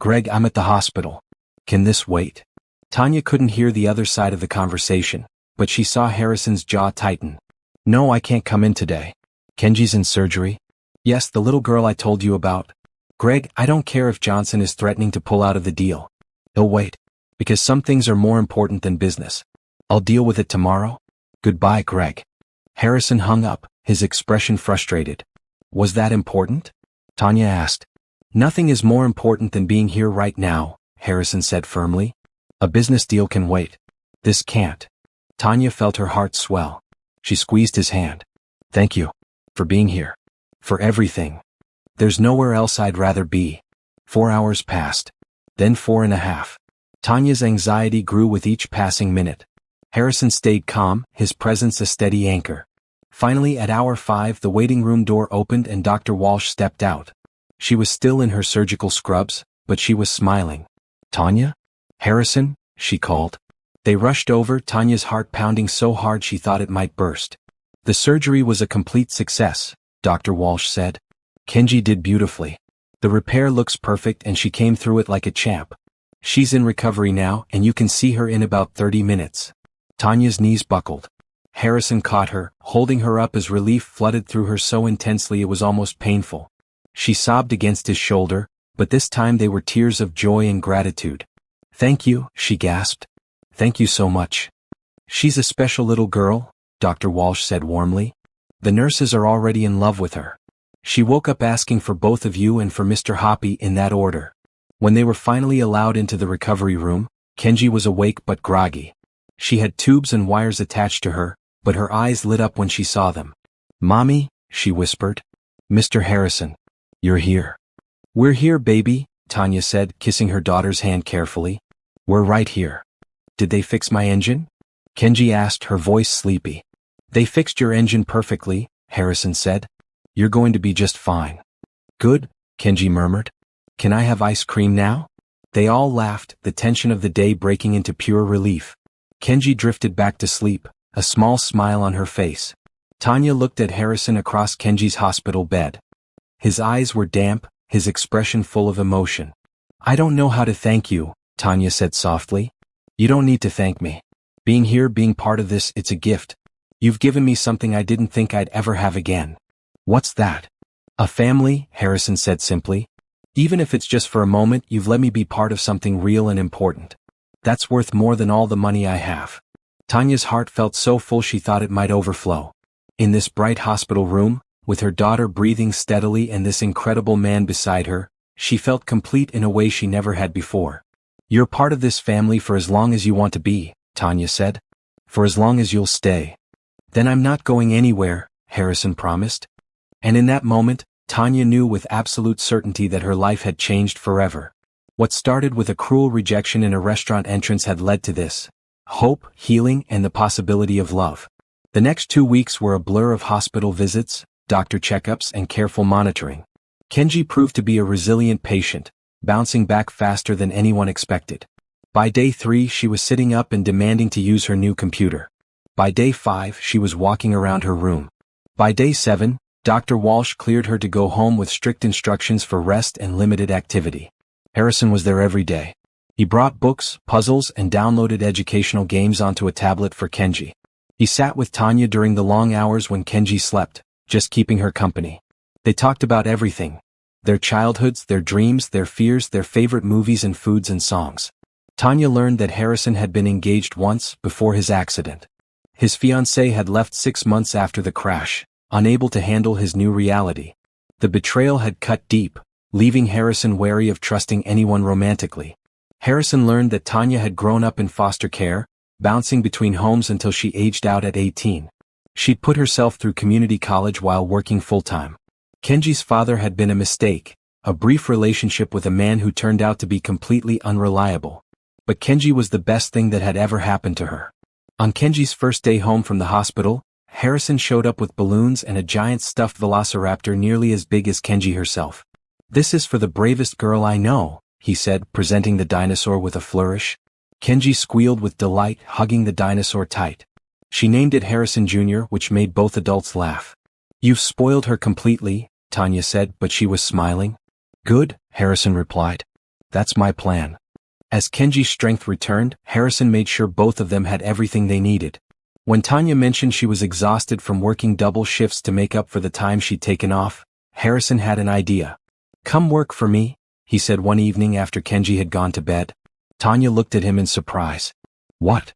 Greg, I'm at the hospital. Can this wait? Tanya couldn't hear the other side of the conversation, but she saw Harrison's jaw tighten. No, I can't come in today. Kenji's in surgery? Yes, the little girl I told you about. Greg, I don't care if Johnson is threatening to pull out of the deal. He'll wait. Because some things are more important than business. I'll deal with it tomorrow. Goodbye, Greg. Harrison hung up, his expression frustrated. Was that important? Tanya asked. Nothing is more important than being here right now, Harrison said firmly. A business deal can wait. This can't. Tanya felt her heart swell. She squeezed his hand. Thank you. For being here. For everything. There's nowhere else I'd rather be. 4 hours passed. Then 4.5. Tanya's anxiety grew with each passing minute. Harrison stayed calm, his presence a steady anchor. Finally, at hour 5, the waiting room door opened and Dr. Walsh stepped out. She was still in her surgical scrubs, but she was smiling. Tanya? Harrison? She called. They rushed over, Tanya's heart pounding so hard she thought it might burst. The surgery was a complete success, Dr. Walsh said. Kenji did beautifully. The repair looks perfect and she came through it like a champ. She's in recovery now and you can see her in about 30 minutes. Tanya's knees buckled. Harrison caught her, holding her up as relief flooded through her so intensely it was almost painful. She sobbed against his shoulder, but this time they were tears of joy and gratitude. Thank you, she gasped. Thank you so much. She's a special little girl, Dr. Walsh said warmly. The nurses are already in love with her. She woke up asking for both of you and for Mr. Hoppy in that order. When they were finally allowed into the recovery room, Kenji was awake but groggy. She had tubes and wires attached to her, but her eyes lit up when she saw them. Mommy, she whispered. Mr. Harrison. You're here. We're here, baby, Tanya said, kissing her daughter's hand carefully. We're right here. Did they fix my engine? Kenji asked, her voice sleepy. They fixed your engine perfectly, Harrison said. You're going to be just fine. Good, Kenji murmured. Can I have ice cream now? They all laughed, the tension of the day breaking into pure relief. Kenji drifted back to sleep, a small smile on her face. Tanya looked at Harrison across Kenji's hospital bed. His eyes were damp, his expression full of emotion. I don't know how to thank you, Tanya said softly. You don't need to thank me. Being here, being part of this, it's a gift. You've given me something I didn't think I'd ever have again. What's that? A family, Harrison said simply. Even if it's just for a moment, you've let me be part of something real and important. That's worth more than all the money I have. Tanya's heart felt so full she thought it might overflow. In this bright hospital room, with her daughter breathing steadily and this incredible man beside her, she felt complete in a way she never had before. You're part of this family for as long as you want to be, Tanya said. For as long as you'll stay. Then I'm not going anywhere, Harrison promised. And in that moment, Tanya knew with absolute certainty that her life had changed forever. What started with a cruel rejection in a restaurant entrance had led to this: hope, healing, and the possibility of love. The next 2 weeks were a blur of hospital visits, doctor checkups, and careful monitoring. Kenji proved to be a resilient patient, bouncing back faster than anyone expected. By day 3, she was sitting up and demanding to use her new computer. By day 5, she was walking around her room. By day 7, Dr. Walsh cleared her to go home with strict instructions for rest and limited activity. Harrison was there every day. He brought books, puzzles, and downloaded educational games onto a tablet for Kenji. He sat with Tanya during the long hours when Kenji slept, just keeping her company. They talked about everything. Their childhoods, their dreams, their fears, their favorite movies and foods and songs. Tanya learned that Harrison had been engaged once before his accident. His fiancée had left 6 months after the crash, unable to handle his new reality. The betrayal had cut deep, leaving Harrison wary of trusting anyone romantically. Harrison learned that Tanya had grown up in foster care, bouncing between homes until she aged out at 18. She'd put herself through community college while working full-time. Kenji's father had been a mistake, a brief relationship with a man who turned out to be completely unreliable. But Kenji was the best thing that had ever happened to her. On Kenji's first day home from the hospital, Harrison showed up with balloons and a giant stuffed velociraptor nearly as big as Kenji herself. This is for the bravest girl I know, he said, presenting the dinosaur with a flourish. Kenji squealed with delight, hugging the dinosaur tight. She named it Harrison Jr., which made both adults laugh. You've spoiled her completely, Tanya said, but she was smiling. Good, Harrison replied. That's my plan. As Kenji's strength returned, Harrison made sure both of them had everything they needed. When Tanya mentioned she was exhausted from working double shifts to make up for the time she'd taken off, Harrison had an idea. Come work for me, he said one evening after Kenji had gone to bed. Tanya looked at him in surprise. What?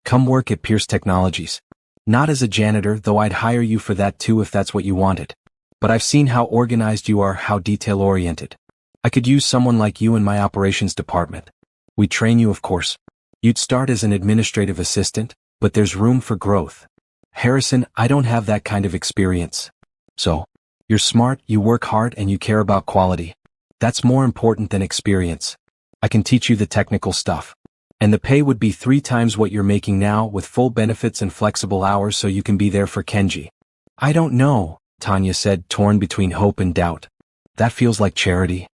Come work at Pierce Technologies. Not as a janitor, though I'd hire you for that too if that's what you wanted. But I've seen how organized you are, how detail-oriented. I could use someone like you in my operations department. We'd train you, of course. You'd start as an administrative assistant, but there's room for growth. Harrison, I don't have that kind of experience. So, you're smart, you work hard, and you care about quality. That's more important than experience. I can teach you the technical stuff. And the pay would be 3 times what you're making now with full benefits and flexible hours so you can be there for Kenji. I don't know, Tanya said, torn between hope and doubt. That feels like charity.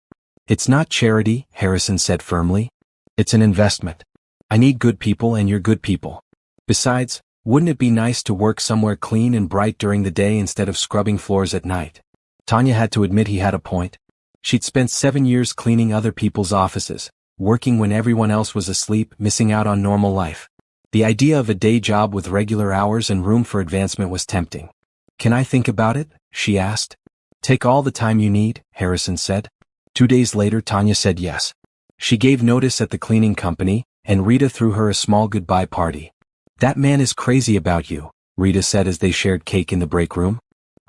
It's not charity, Harrison said firmly. It's an investment. I need good people and you're good people. Besides, wouldn't it be nice to work somewhere clean and bright during the day instead of scrubbing floors at night? Tanya had to admit he had a point. She'd spent 7 years cleaning other people's offices, working when everyone else was asleep, missing out on normal life. The idea of a day job with regular hours and room for advancement was tempting. Can I think about it? She asked. Take all the time you need, Harrison said. 2 days later, Tanya said yes. She gave notice at the cleaning company, and Rita threw her a small goodbye party. That man is crazy about you, Rita said as they shared cake in the break room.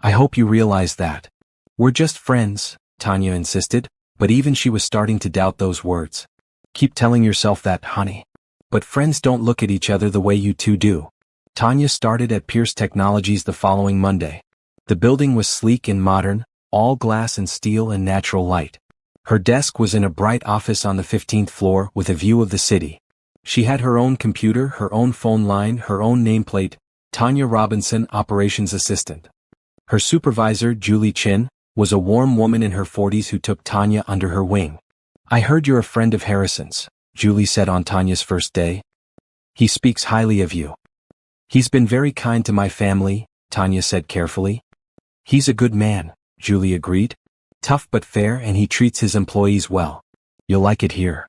I hope you realize that. We're just friends, Tanya insisted, but even she was starting to doubt those words. Keep telling yourself that, honey. But friends don't look at each other the way you two do. Tanya started at Pierce Technologies the following Monday. The building was sleek and modern, all glass and steel and natural light. Her desk was in a bright office on the 15th floor with a view of the city. She had her own computer, her own phone line, her own nameplate, Tanya Robinson, operations assistant. Her supervisor, Julie Chin, was a warm woman in her 40s who took Tanya under her wing. "I heard you're a friend of Harrison's," Julie said on Tanya's first day. "He speaks highly of you." "He's been very kind to my family," Tanya said carefully. "He's a good man," Julie agreed. "Tough but fair, and he treats his employees well. You'll like it here."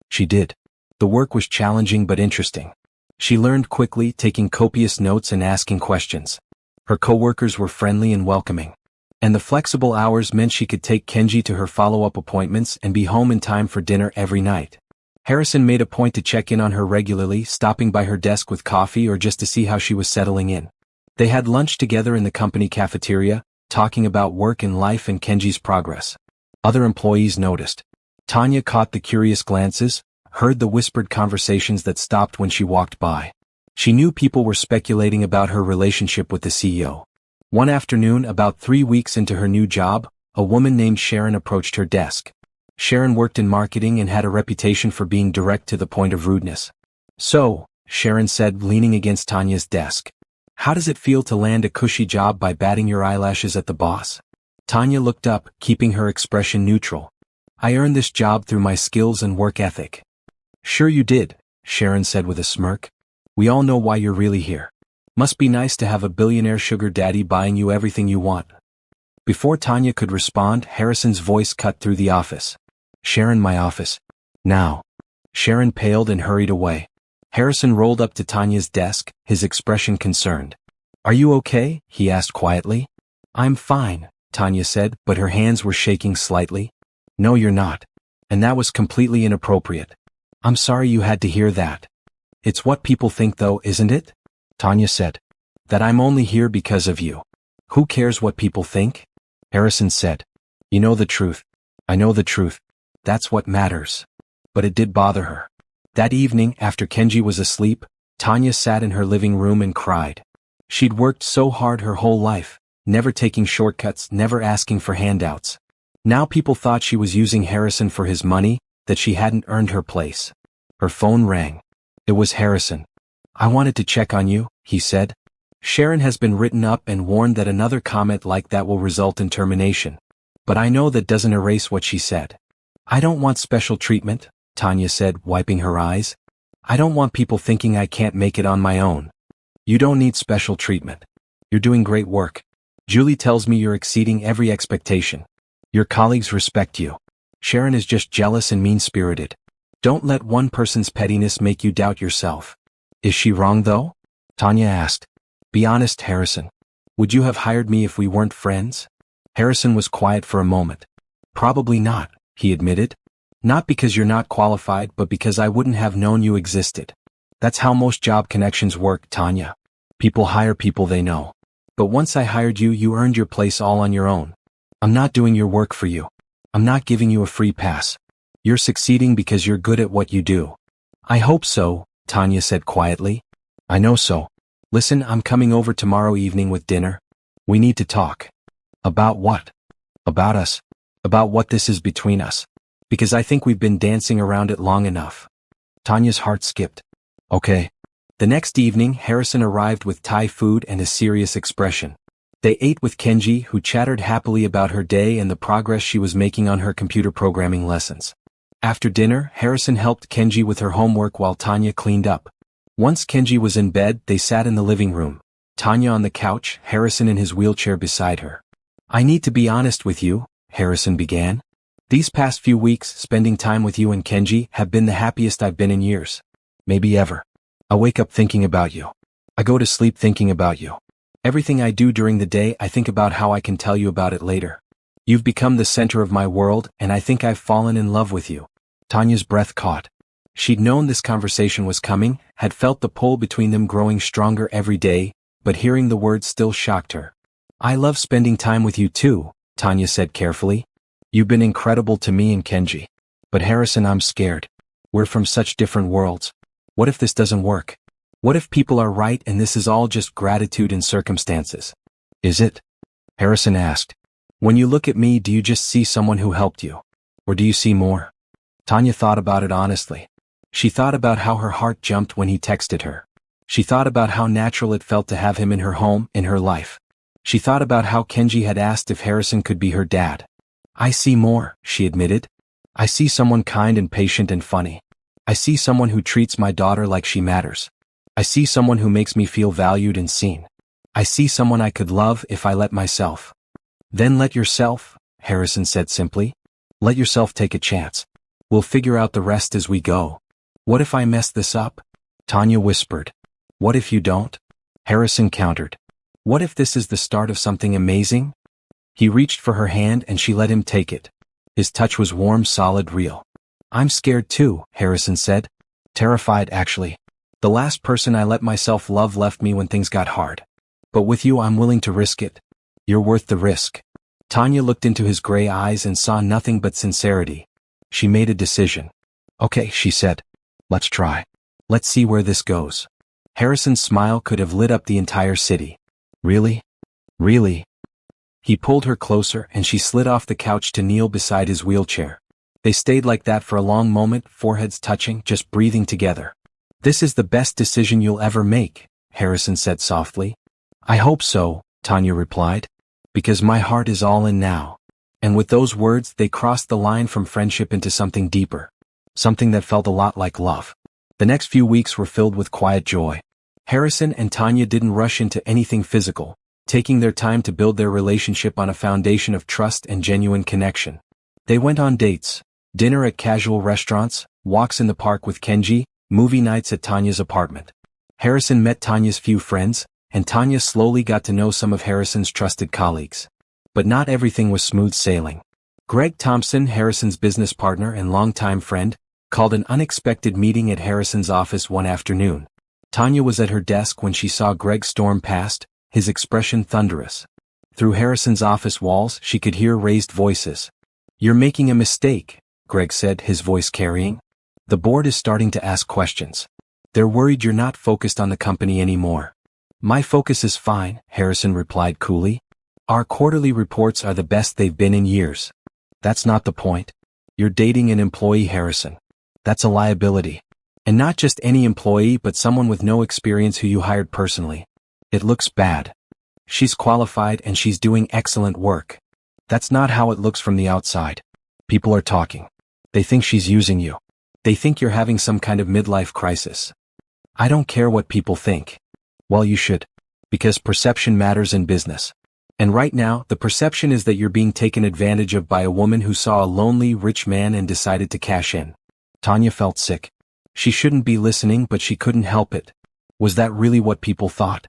She did. The work was challenging but interesting. She learned quickly, taking copious notes and asking questions. Her coworkers were friendly and welcoming. And the flexible hours meant she could take Kenji to her follow-up appointments and be home in time for dinner every night. Harrison made a point to check in on her regularly, stopping by her desk with coffee or just to see how she was settling in. They had lunch together in the company cafeteria, talking about work and life and Kenji's progress. Other employees noticed. Tanya caught the curious glances, heard the whispered conversations that stopped when she walked by. She knew people were speculating about her relationship with the CEO. One afternoon, about 3 weeks into her new job, a woman named Sharon approached her desk. Sharon worked in marketing and had a reputation for being direct to the point of rudeness. "So," Sharon said, leaning against Tanya's desk, "how does it feel to land a cushy job by batting your eyelashes at the boss?" Tanya looked up, keeping her expression neutral. "I earned this job through my skills and work ethic." "Sure you did," Sharon said with a smirk. "We all know why you're really here. Must be nice to have a billionaire sugar daddy buying you everything you want." Before Tanya could respond, Harrison's voice cut through the office. "Sharon, my office. Now." Sharon paled and hurried away. Harrison rolled up to Tanya's desk, his expression concerned. "Are you okay?" he asked quietly. "I'm fine," Tanya said, but her hands were shaking slightly. "No, you're not. And that was completely inappropriate. I'm sorry you had to hear that." "It's what people think though, isn't it?" Tanya said. "That I'm only here because of you. Who cares what people think?" Harrison said. "You know the truth. I know the truth. That's what matters." But it did bother her. That evening, after Kenji was asleep, Tanya sat in her living room and cried. She'd worked so hard her whole life, never taking shortcuts, never asking for handouts. Now people thought she was using Harrison for his money, that she hadn't earned her place. Her phone rang. It was Harrison. "I wanted to check on you," he said. "Sharon has been written up and warned that another comment like that will result in termination. But I know that doesn't erase what she said." "I don't want special treatment," Tanya said, wiping her eyes. "I don't want people thinking I can't make it on my own." "You don't need special treatment. You're doing great work. Julie tells me you're exceeding every expectation. Your colleagues respect you. Sharon is just jealous and mean-spirited. Don't let one person's pettiness make you doubt yourself." "Is she wrong though?" Tanya asked. "Be honest, Harrison. Would you have hired me if we weren't friends?" Harrison was quiet for a moment. "Probably not," he admitted. "Not because you're not qualified, but because I wouldn't have known you existed. That's how most job connections work, Tanya. People hire people they know. But once I hired you, you earned your place all on your own. I'm not doing your work for you. I'm not giving you a free pass. You're succeeding because you're good at what you do." "I hope so," Tanya said quietly. "I know so. Listen, I'm coming over tomorrow evening with dinner. We need to talk." "About what?" "About us. About what this is between us. Because I think we've been dancing around it long enough." Tanya's heart skipped. "Okay." The next evening, Harrison arrived with Thai food and a serious expression. They ate with Kenji, who chattered happily about her day and the progress she was making on her computer programming lessons. After dinner, Harrison helped Kenji with her homework while Tanya cleaned up. Once Kenji was in bed, they sat in the living room. Tanya on the couch, Harrison in his wheelchair beside her. "I need to be honest with you," Harrison began. "These past few weeks, spending time with you and Kenji, have been the happiest I've been in years. Maybe ever. I wake up thinking about you. I go to sleep thinking about you. Everything I do during the day, I think about how I can tell you about it later. You've become the center of my world, and I think I've fallen in love with you." Tanya's breath caught. She'd known this conversation was coming, had felt the pull between them growing stronger every day, but hearing the words still shocked her. "I love spending time with you too," Tanya said carefully. "You've been incredible to me and Kenji. But Harrison, I'm scared. We're from such different worlds. What if this doesn't work? What if people are right and this is all just gratitude and circumstances?" "Is it?" Harrison asked. "When you look at me, do you just see someone who helped you? Or do you see more?" Tanya thought about it honestly. She thought about how her heart jumped when he texted her. She thought about how natural it felt to have him in her home, in her life. She thought about how Kenji had asked if Harrison could be her dad. I see more, she admitted. I see someone kind and patient and funny. I see someone who treats my daughter like she matters. I see someone who makes me feel valued and seen. I see someone I could love if I let myself. Then let yourself, Harrison said simply. Let yourself take a chance. We'll figure out the rest as we go. What if I mess this up? Tanya whispered. What if you don't? Harrison countered. What if this is the start of something amazing? He reached for her hand and she let him take it. His touch was warm, solid, real. I'm scared too, Harrison said. Terrified, actually. The last person I let myself love left me when things got hard. But with you I'm willing to risk it. You're worth the risk. Tanya looked into his gray eyes and saw nothing but sincerity. She made a decision. Okay, she said. Let's try. Let's see where this goes. Harrison's smile could have lit up the entire city. Really? Really? He pulled her closer and she slid off the couch to kneel beside his wheelchair. They stayed like that for a long moment, foreheads touching, just breathing together. This is the best decision you'll ever make, Harrison said softly. I hope so, Tanya replied. Because my heart is all in now. And with those words they crossed the line from friendship into something deeper. Something that felt a lot like love. The next few weeks were filled with quiet joy. Harrison and Tanya didn't rush into anything physical, taking their time to build their relationship on a foundation of trust and genuine connection. They went on dates, dinner at casual restaurants, walks in the park with Kenji, movie nights at Tanya's apartment. Harrison met Tanya's few friends, and Tanya slowly got to know some of Harrison's trusted colleagues. But not everything was smooth sailing. Greg Thompson, Harrison's business partner and longtime friend, called an unexpected meeting at Harrison's office one afternoon. Tanya was at her desk when she saw Greg storm past, his expression thunderous. Through Harrison's office walls she could hear raised voices. You're making a mistake, Greg said, his voice carrying. The board is starting to ask questions. They're worried you're not focused on the company anymore. My focus is fine, Harrison replied coolly. Our quarterly reports are the best they've been in years. That's not the point. You're dating an employee, Harrison. That's a liability. And not just any employee but someone with no experience who you hired personally. It looks bad. She's qualified and she's doing excellent work. That's not how it looks from the outside. People are talking. They think she's using you. They think you're having some kind of midlife crisis. I don't care what people think. Well, you should. Because perception matters in business. And right now, the perception is that you're being taken advantage of by a woman who saw a lonely, rich man and decided to cash in. Tanya felt sick. She shouldn't be listening, but she couldn't help it. Was that really what people thought?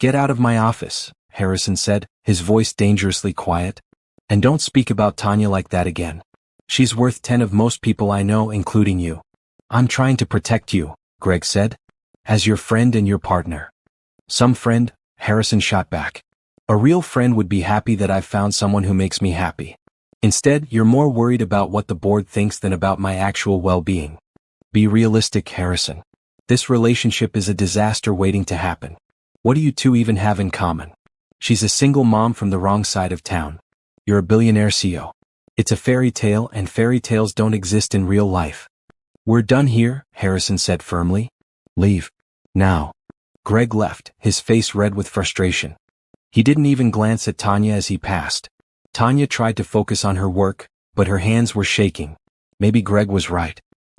Get out of my office, Harrison said, his voice dangerously quiet. And don't speak about Tanya like that again. She's worth 10 of most people I know, including you. I'm trying to protect you, Greg said. As your friend and your partner. Some friend, Harrison shot back. A real friend would be happy that I've found someone who makes me happy. Instead, you're more worried about what the board thinks than about my actual well-being. Be realistic, Harrison. This relationship is a disaster waiting to happen. What do you two even have in common? She's a single mom from the wrong side of town. You're a billionaire CEO. It's a fairy tale and fairy tales don't exist in real life. We're done here, Harrison said firmly. Leave. Now. Greg left, his face red with frustration. He didn't even glance at Tanya as he passed. Tanya tried to focus on her work, but her hands were shaking. Maybe Greg was right.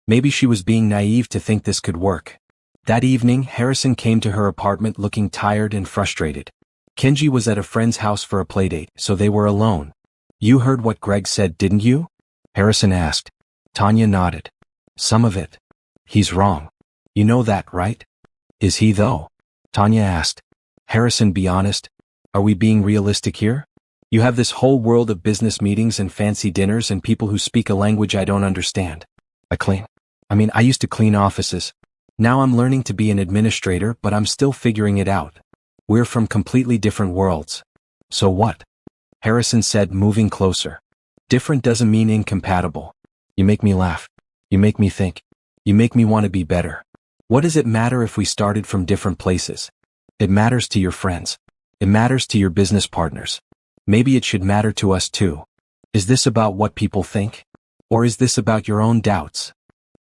Maybe she was being naive to think this could work. That evening, Harrison came to her apartment looking tired and frustrated. Kenji was at a friend's house for a playdate, so they were alone. You heard what Greg said, didn't you? Harrison asked. Tanya nodded. Some of it. He's wrong. You know that, right? Is he though? Tanya asked. Harrison, be honest. Are we being realistic here? You have this whole world of business meetings and fancy dinners and people who speak a language I don't understand. I used to clean offices. Now I'm learning to be an administrator, but I'm still figuring it out. We're from completely different worlds. So what? Harrison said, moving closer. Different doesn't mean incompatible. You make me laugh. You make me think. You make me want to be better. What does it matter if we started from different places? It matters to your friends. It matters to your business partners. Maybe it should matter to us too. Is this about what people think? Or is this about your own doubts?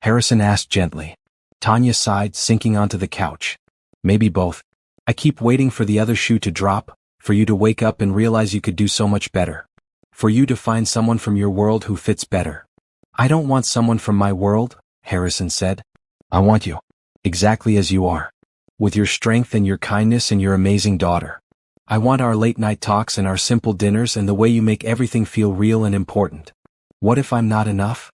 Harrison asked gently. Tanya sighed, sinking onto the couch. Maybe both. I keep waiting for the other shoe to drop, For you to wake up and realize you could do so much better. For you to find someone from your world who fits better. I don't want someone from my world, Harrison said. I want you. Exactly as you are. With your strength and your kindness and your amazing daughter. I want our late-night talks and our simple dinners and the way you make everything feel real and important. What if I'm not enough?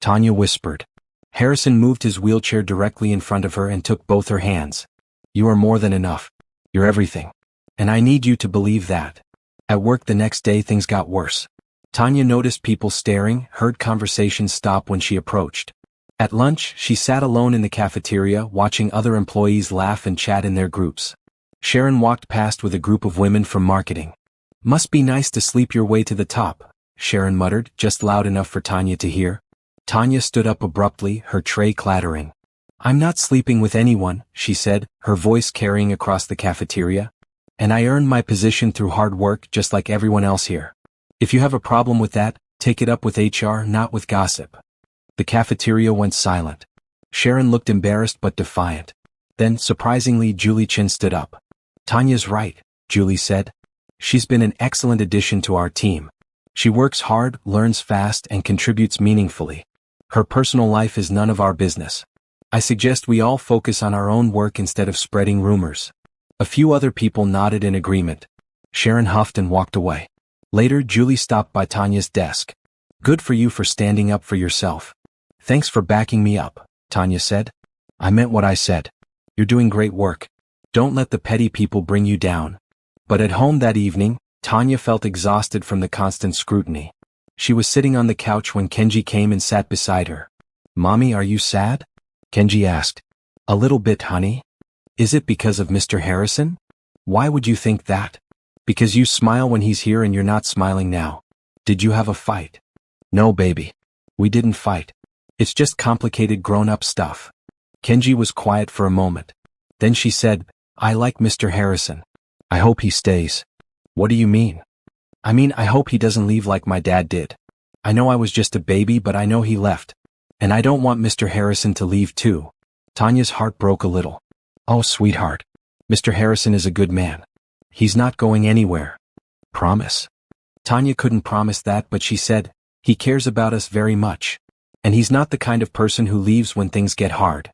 Tanya whispered. Harrison moved his wheelchair directly in front of her and took both her hands. You are more than enough. You're everything. And I need you to believe that. At work the next day things got worse. Tanya noticed people staring, heard conversations stop when she approached. At lunch, she sat alone in the cafeteria watching other employees laugh and chat in their groups. Sharon walked past with a group of women from marketing. Must be nice to sleep your way to the top, Sharon muttered, just loud enough for Tanya to hear. Tanya stood up abruptly, her tray clattering. I'm not sleeping with anyone, she said, her voice carrying across the cafeteria. And I earned my position through hard work just like everyone else here. If you have a problem with that, take it up with HR, not with gossip. The cafeteria went silent. Sharon looked embarrassed but defiant. Then, surprisingly, Julie Chin stood up. Tanya's right, Julie said. She's been an excellent addition to our team. She works hard, learns fast, and contributes meaningfully. Her personal life is none of our business. I suggest we all focus on our own work instead of spreading rumors. A few other people nodded in agreement. Sharon huffed and walked away. Later, Julie stopped by Tanya's desk. Good for you for standing up for yourself. Thanks for backing me up, Tanya said. I meant what I said. You're doing great work. Don't let the petty people bring you down. But at home that evening, Tanya felt exhausted from the constant scrutiny. She was sitting on the couch when Kenji came and sat beside her. Mommy, are you sad? Kenji asked. A little bit, honey. Is it because of Mr. Harrison? Why would you think that? Because you smile when he's here and you're not smiling now. Did you have a fight? No, baby. We didn't fight. It's just complicated grown-up stuff. Kenji was quiet for a moment. Then she said, I like Mr. Harrison. I hope he stays. What do you mean? I mean, I hope he doesn't leave like my dad did. I know I was just a baby, but I know he left. And I don't want Mr. Harrison to leave too. Tanya's heart broke a little. Oh, sweetheart. Mr. Harrison is a good man. He's not going anywhere. Promise? Tanya couldn't promise that, but she said, he cares about us very much. And he's not the kind of person who leaves when things get hard.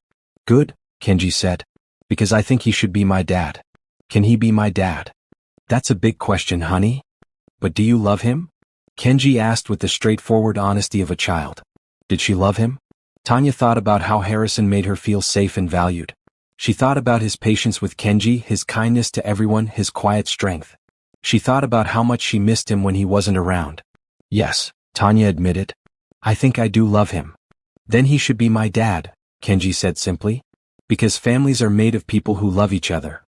Good, Kenji said. Because I think he should be my dad. Can he be my dad? That's a big question, honey. But do you love him? Kenji asked with the straightforward honesty of a child. Did she love him? Tanya thought about how Harrison made her feel safe and valued. She thought about his patience with Kenji, his kindness to everyone, his quiet strength. She thought about how much she missed him when he wasn't around. Yes, Tanya admitted. I think I do love him. Then he should be my dad, Kenji said simply. Because families are made of people who love each other.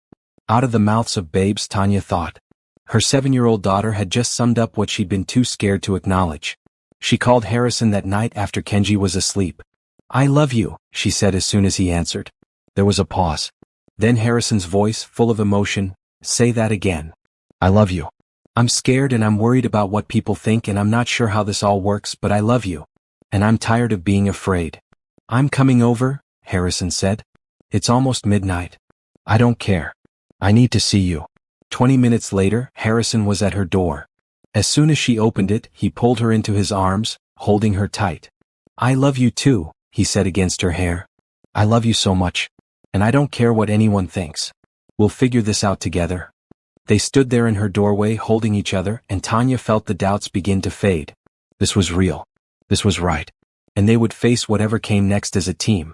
Out of the mouths of babes, Tanya thought. Her 7-year-old daughter had just summed up what she'd been too scared to acknowledge. She called Harrison that night after Kenji was asleep. I love you, she said as soon as he answered. There was a pause. Then Harrison's voice, full of emotion, say that again. I love you. I'm scared and I'm worried about what people think and I'm not sure how this all works, but I love you. And I'm tired of being afraid. I'm coming over, Harrison said. It's almost midnight. I don't care. I need to see you. 20 minutes later, Harrison was at her door. As soon as she opened it, he pulled her into his arms, holding her tight. I love you too, he said against her hair. I love you so much. And I don't care what anyone thinks. We'll figure this out together. They stood there in her doorway holding each other, and Tanya felt the doubts begin to fade. This was real. This was right. And they would face whatever came next as a team.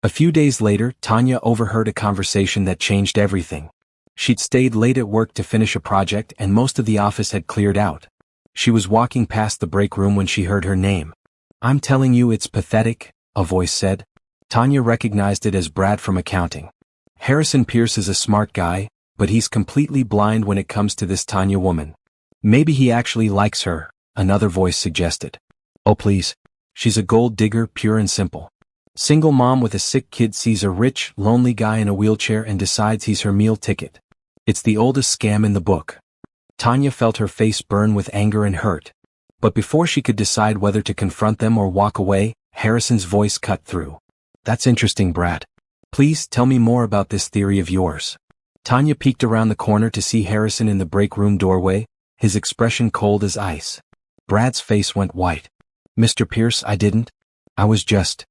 A few days later, Tanya overheard a conversation that changed everything. She'd stayed late at work to finish a project and most of the office had cleared out. She was walking past the break room when she heard her name. I'm telling you it's pathetic, a voice said. Tanya recognized it as Brad from accounting. Harrison Pierce is a smart guy, but he's completely blind when it comes to this Tanya woman. Maybe he actually likes her, another voice suggested. Oh please. She's a gold digger, pure and simple. Single mom with a sick kid sees a rich, lonely guy in a wheelchair and decides he's her meal ticket. It's the oldest scam in the book. Tanya felt her face burn with anger and hurt. But before she could decide whether to confront them or walk away, Harrison's voice cut through. That's interesting, Brad. Please tell me more about this theory of yours. Tanya peeked around the corner to see Harrison in the break room doorway, his expression cold as ice. Brad's face went white. Mr. Pierce, I didn't. I was just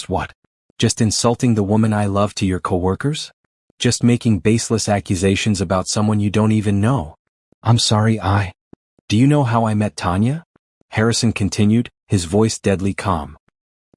what? Just insulting the woman I love to your coworkers? Just making baseless accusations about someone you don't even know. I'm sorry, Do you know how I met Tanya? Harrison continued, his voice deadly calm.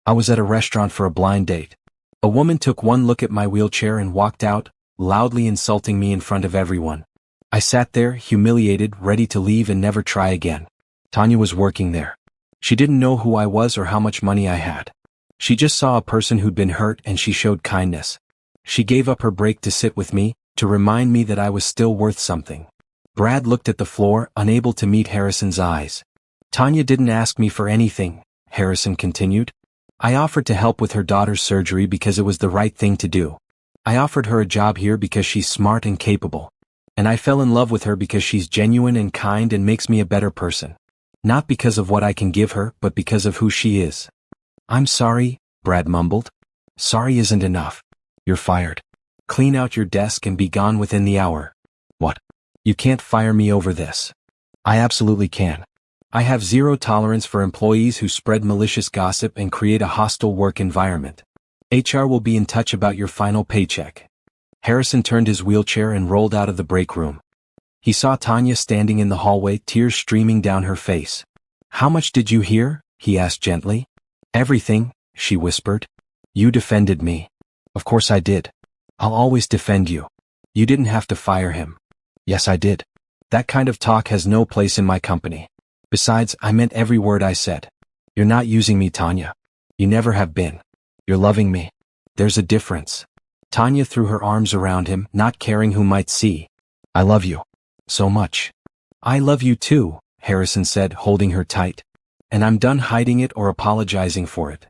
I was at a restaurant for a blind date. A woman took one look at my wheelchair and walked out, loudly insulting me in front of everyone. I sat there, humiliated, ready to leave and never try again. Tanya was working there. She didn't know who I was or how much money I had. She just saw a person who'd been hurt and she showed kindness. She gave up her break to sit with me, to remind me that I was still worth something. Brad looked at the floor, unable to meet Harrison's eyes. Tanya didn't ask me for anything, Harrison continued. I offered to help with her daughter's surgery because it was the right thing to do. I offered her a job here because she's smart and capable. And I fell in love with her because she's genuine and kind and makes me a better person. Not because of what I can give her, but because of who she is. I'm sorry, Brad mumbled. Sorry isn't enough. You're fired. Clean out your desk and be gone within the hour. What? You can't fire me over this. I absolutely can. I have zero tolerance for employees who spread malicious gossip and create a hostile work environment. HR will be in touch about your final paycheck. Harrison turned his wheelchair and rolled out of the break room. He saw Tanya standing in the hallway, tears streaming down her face. How much did you hear? He asked gently. Everything, she whispered. You defended me. Of course I did. I'll always defend you. You didn't have to fire him. Yes, I did. That kind of talk has no place in my company. Besides, I meant every word I said. You're not using me, Tanya. You never have been. You're loving me. There's a difference. Tanya threw her arms around him, not caring who might see. I love you. So much. I love you too, Harrison said, holding her tight. And I'm done hiding it or apologizing for it.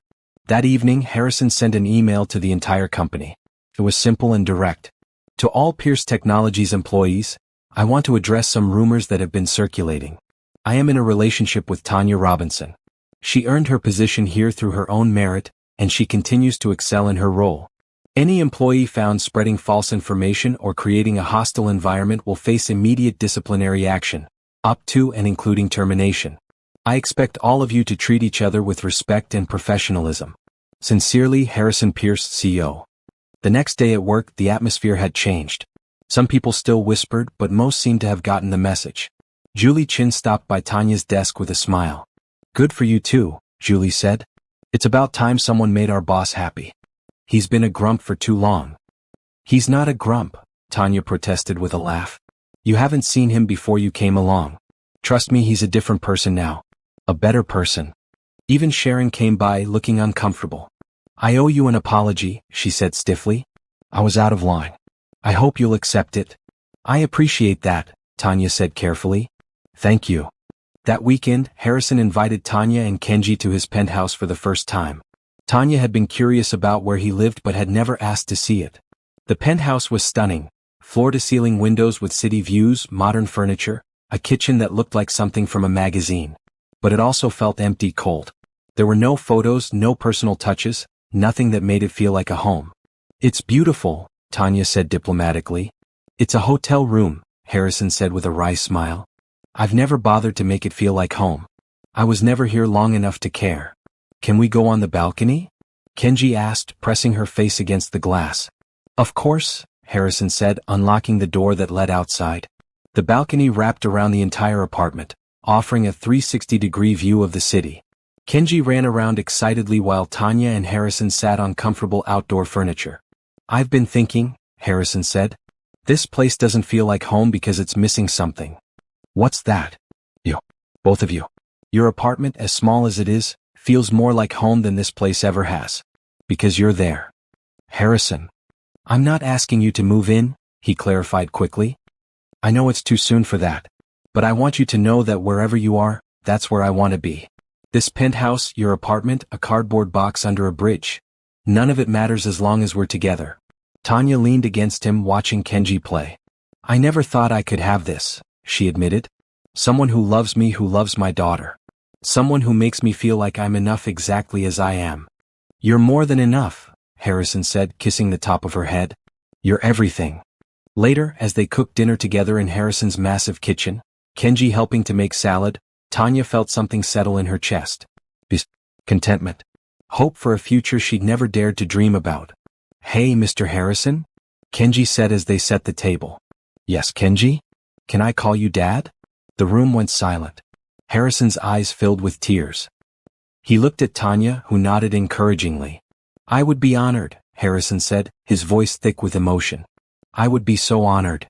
That evening, Harrison sent an email to the entire company. It was simple and direct. To all Pierce Technologies employees, I want to address some rumors that have been circulating. I am in a relationship with Tanya Robinson. She earned her position here through her own merit, and she continues to excel in her role. Any employee found spreading false information or creating a hostile environment will face immediate disciplinary action, up to and including termination. I expect all of you to treat each other with respect and professionalism. Sincerely, Harrison Pierce, CEO. The next day at work, the atmosphere had changed. Some people still whispered, but most seemed to have gotten the message. Julie Chin stopped by Tanya's desk with a smile. Good for you too, Julie said. It's about time someone made our boss happy. He's been a grump for too long. He's not a grump, Tanya protested with a laugh. You haven't seen him before you came along. Trust me, he's a different person now. A better person. Even Sharon came by, looking uncomfortable. I owe you an apology, she said stiffly. I was out of line. I hope you'll accept it. I appreciate that, Tanya said carefully. Thank you. That weekend, Harrison invited Tanya and Kenji to his penthouse for the first time. Tanya had been curious about where he lived but had never asked to see it. The penthouse was stunning. Floor-to-ceiling windows with city views, modern furniture, a kitchen that looked like something from a magazine. But it also felt empty, cold. There were no photos, no personal touches, nothing that made it feel like a home. It's beautiful, Tanya said diplomatically. It's a hotel room, Harrison said with a wry smile. I've never bothered to make it feel like home. I was never here long enough to care. Can we go on the balcony? Kenji asked, pressing her face against the glass. Of course, Harrison said, unlocking the door that led outside. The balcony wrapped around the entire apartment, offering a 360-degree view of the city. Kenji ran around excitedly while Tanya and Harrison sat on comfortable outdoor furniture. I've been thinking, Harrison said. This place doesn't feel like home because it's missing something. What's that? You. Both of you. Your apartment, as small as it is, feels more like home than this place ever has. Because you're there. Harrison. I'm not asking you to move in, he clarified quickly. I know it's too soon for that. But I want you to know that wherever you are, that's where I want to be. This penthouse, your apartment, a cardboard box under a bridge. None of it matters as long as we're together. Tanya leaned against him, watching Kenji play. I never thought I could have this, she admitted. Someone who loves me, who loves my daughter. Someone who makes me feel like I'm enough exactly as I am. You're more than enough, Harrison said, kissing the top of her head. You're everything. Later, as they cooked dinner together in Harrison's massive kitchen, Kenji helping to make salad, Tanya felt something settle in her chest. Contentment. Hope for a future she'd never dared to dream about. "Hey, Mr. Harrison?" Kenji said as they set the table. "Yes, Kenji? Can I call you Dad?" The room went silent. Harrison's eyes filled with tears. He looked at Tanya, who nodded encouragingly. "I would be honored," Harrison said, his voice thick with emotion. "I would be so honored."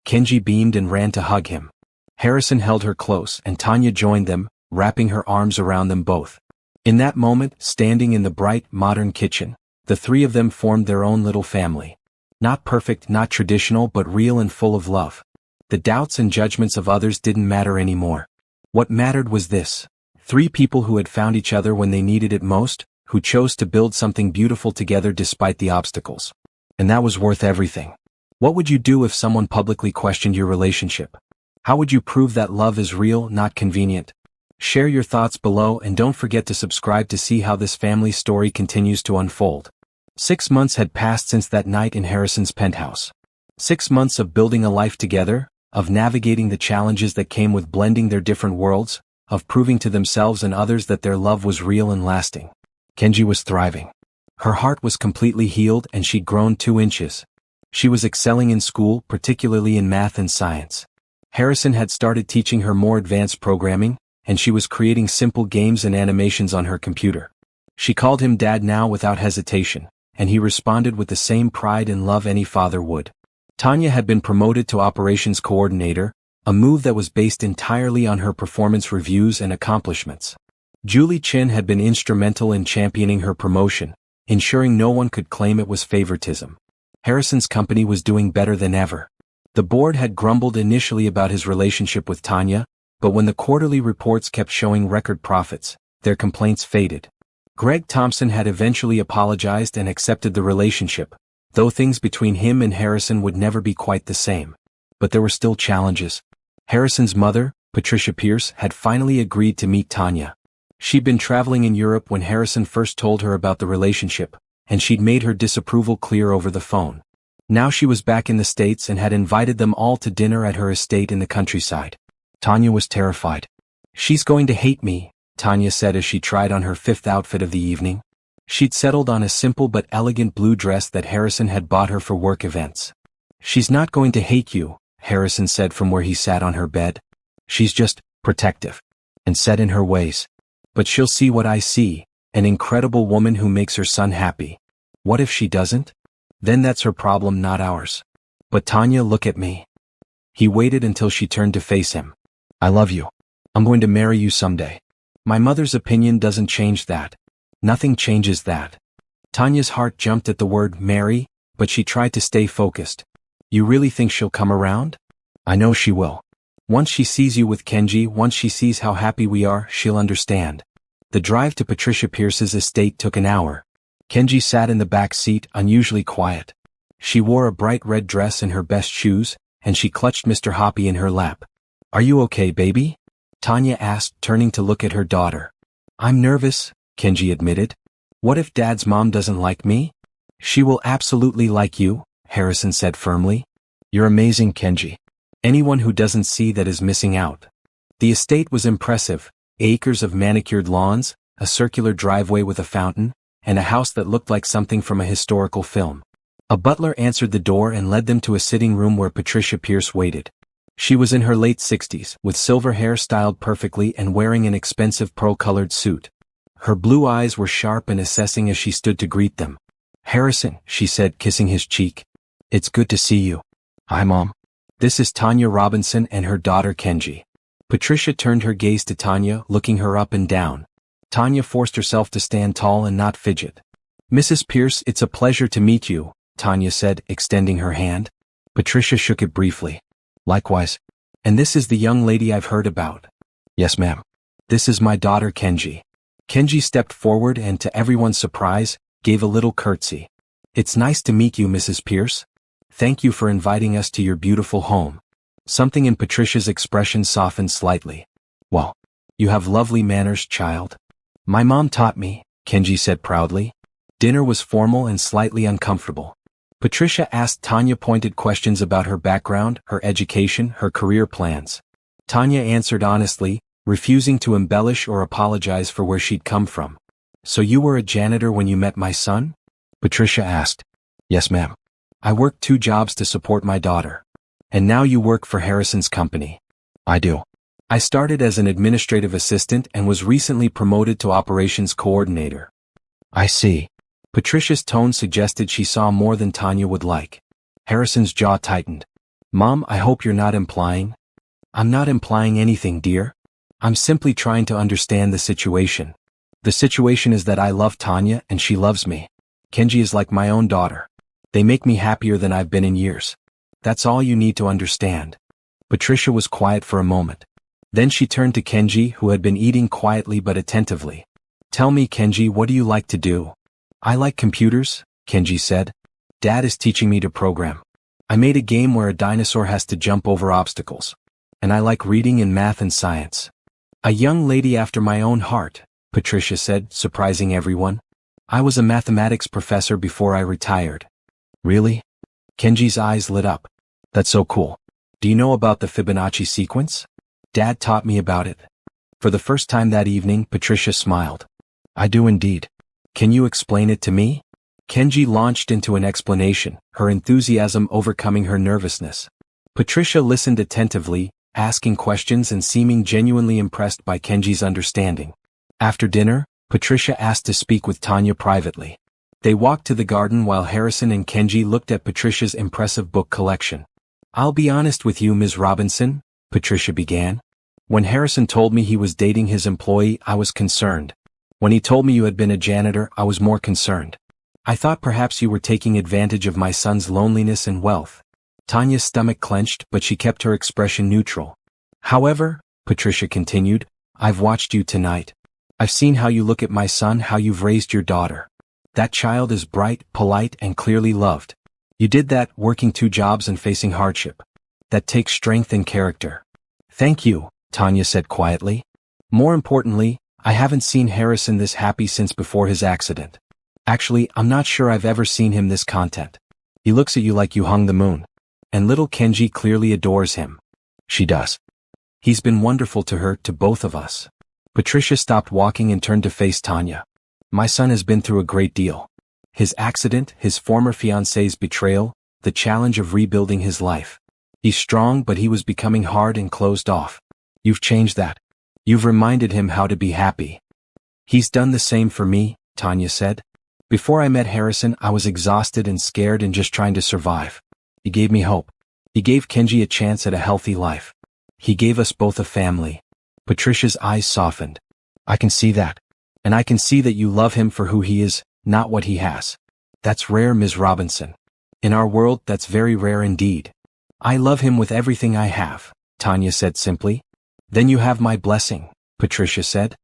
Kenji beamed and ran to hug him. Harrison held her close, and Tanya joined them, wrapping her arms around them both. In that moment, standing in the bright, modern kitchen, the three of them formed their own little family. Not perfect, not traditional, but real and full of love. The doubts and judgments of others didn't matter anymore. What mattered was this: three people who had found each other when they needed it most, who chose to build something beautiful together despite the obstacles. And that was worth everything. What would you do if someone publicly questioned your relationship? How would you prove that love is real, not convenient? Share your thoughts below and don't forget to subscribe to see how this family story continues to unfold. 6 months had passed since that night in Harrison's penthouse. 6 months of building a life together, of navigating the challenges that came with blending their different worlds, of proving to themselves and others that their love was real and lasting. Kenji was thriving. Her heart was completely healed and she'd grown 2 inches. She was excelling in school, particularly in math and science. Harrison had started teaching her more advanced programming, and she was creating simple games and animations on her computer. She called him Dad now without hesitation, and he responded with the same pride and love any father would. Tanya had been promoted to operations coordinator, a move that was based entirely on her performance reviews and accomplishments. Julie Chin had been instrumental in championing her promotion, ensuring no one could claim it was favoritism. Harrison's company was doing better than ever. The board had grumbled initially about his relationship with Tanya, but when the quarterly reports kept showing record profits, their complaints faded. Greg Thompson had eventually apologized and accepted the relationship, though things between him and Harrison would never be quite the same. But there were still challenges. Harrison's mother, Patricia Pierce, had finally agreed to meet Tanya. She'd been traveling in Europe when Harrison first told her about the relationship, and she'd made her disapproval clear over the phone. Now she was back in the States and had invited them all to dinner at her estate in the countryside. Tanya was terrified. "She's going to hate me," Tanya said as she tried on her 5th outfit of the evening. She'd settled on a simple but elegant blue dress that Harrison had bought her for work events. "She's not going to hate you," Harrison said from where he sat on her bed. "She's just protective and set in her ways. But she'll see what I see, an incredible woman who makes her son happy. What if she doesn't? Then that's her problem, not ours." "But Tanya, look at me." He waited until she turned to face him. "I love you. I'm going to marry you someday. My mother's opinion doesn't change that. Nothing changes that." Tanya's heart jumped at the word marry, but she tried to stay focused. "You really think she'll come around?" "I know she will. Once she sees you with Kenji, once she sees how happy we are, she'll understand." The drive to Patricia Pierce's estate took an hour. Kenji sat in the back seat, unusually quiet. She wore a bright red dress and her best shoes, and she clutched Mr. Hoppy in her lap. "Are you okay, baby?" Tanya asked, turning to look at her daughter. "I'm nervous," Kenji admitted. "What if Dad's mom doesn't like me?" "She will absolutely like you," Harrison said firmly. "You're amazing, Kenji. Anyone who doesn't see that is missing out." The estate was impressive: acres of manicured lawns, a circular driveway with a fountain, and a house that looked like something from a historical film. A butler answered the door and led them to a sitting room where Patricia Pierce waited. She was in her late 60s, with silver hair styled perfectly and wearing an expensive pearl-colored suit. Her blue eyes were sharp and assessing as she stood to greet them. "Harrison," she said, kissing his cheek. "It's good to see you." "Hi, Mom. This is Tanya Robinson and her daughter Kenji." Patricia turned her gaze to Tanya, looking her up and down. Tanya forced herself to stand tall and not fidget. "Mrs. Pierce, it's a pleasure to meet you," Tanya said, extending her hand. Patricia shook it briefly. "Likewise. And this is the young lady I've heard about." "Yes, ma'am. This is my daughter Kenji." Kenji stepped forward and, to everyone's surprise, gave a little curtsy. "It's nice to meet you, Mrs. Pierce. Thank you for inviting us to your beautiful home." Something in Patricia's expression softened slightly. "Well, you have lovely manners, child." "My mom taught me," Kenji said proudly. Dinner was formal and slightly uncomfortable. Patricia asked Tanya pointed questions about her background, her education, her career plans. Tanya answered honestly, refusing to embellish or apologize for where she'd come from. So you were a janitor when you met my son? Patricia asked. Yes, ma'am. I worked 2 jobs to support my daughter. And now you work for Harrison's company. I do. I started as an administrative assistant and was recently promoted to operations coordinator. I see. Patricia's tone suggested she saw more than Tanya would like. Harrison's jaw tightened. Mom, I hope you're not implying. I'm not implying anything, dear. I'm simply trying to understand the situation. The situation is that I love Tanya and she loves me. Kenji is like my own daughter. They make me happier than I've been in years. That's all you need to understand. Patricia was quiet for a moment. Then she turned to Kenji, who had been eating quietly but attentively. Tell me, Kenji, what do you like to do? I like computers, Kenji said. Dad is teaching me to program. I made a game where a dinosaur has to jump over obstacles. And I like reading and math and science. A young lady after my own heart, Patricia said, surprising everyone. I was a mathematics professor before I retired. Really? Kenji's eyes lit up. That's so cool. Do you know about the Fibonacci sequence? Dad taught me about it. For the first time that evening, Patricia smiled. I do indeed. Can you explain it to me? Kenji launched into an explanation, her enthusiasm overcoming her nervousness. Patricia listened attentively, asking questions and seeming genuinely impressed by Kenji's understanding. After dinner, Patricia asked to speak with Tanya privately. They walked to the garden while Harrison and Kenji looked at Patricia's impressive book collection. I'll be honest with you, Ms. Robinson, Patricia began. When Harrison told me he was dating his employee, I was concerned. When he told me you had been a janitor, I was more concerned. I thought perhaps you were taking advantage of my son's loneliness and wealth. Tanya's stomach clenched, but she kept her expression neutral. However, Patricia continued, I've watched you tonight. I've seen how you look at my son, how you've raised your daughter. That child is bright, polite, and clearly loved. You did that, working 2 jobs and facing hardship. That takes strength and character. Thank you, Tanya said quietly. More importantly, I haven't seen Harrison this happy since before his accident. Actually, I'm not sure I've ever seen him this content. He looks at you like you hung the moon. And little Kenji clearly adores him. She does. He's been wonderful to her, to both of us. Patricia stopped walking and turned to face Tanya. My son has been through a great deal. His accident, his former fiancée's betrayal, the challenge of rebuilding his life. He's strong, but he was becoming hard and closed off. You've changed that. You've reminded him how to be happy. He's done the same for me, Tanya said. Before I met Harrison, I was exhausted and scared and just trying to survive. He gave me hope. He gave Kenji a chance at a healthy life. He gave us both a family. Patricia's eyes softened. I can see that. And I can see that you love him for who he is, not what he has. That's rare, Ms. Robinson. In our world, that's very rare indeed. I love him with everything I have, Tanya said simply. Then you have my blessing, Patricia said.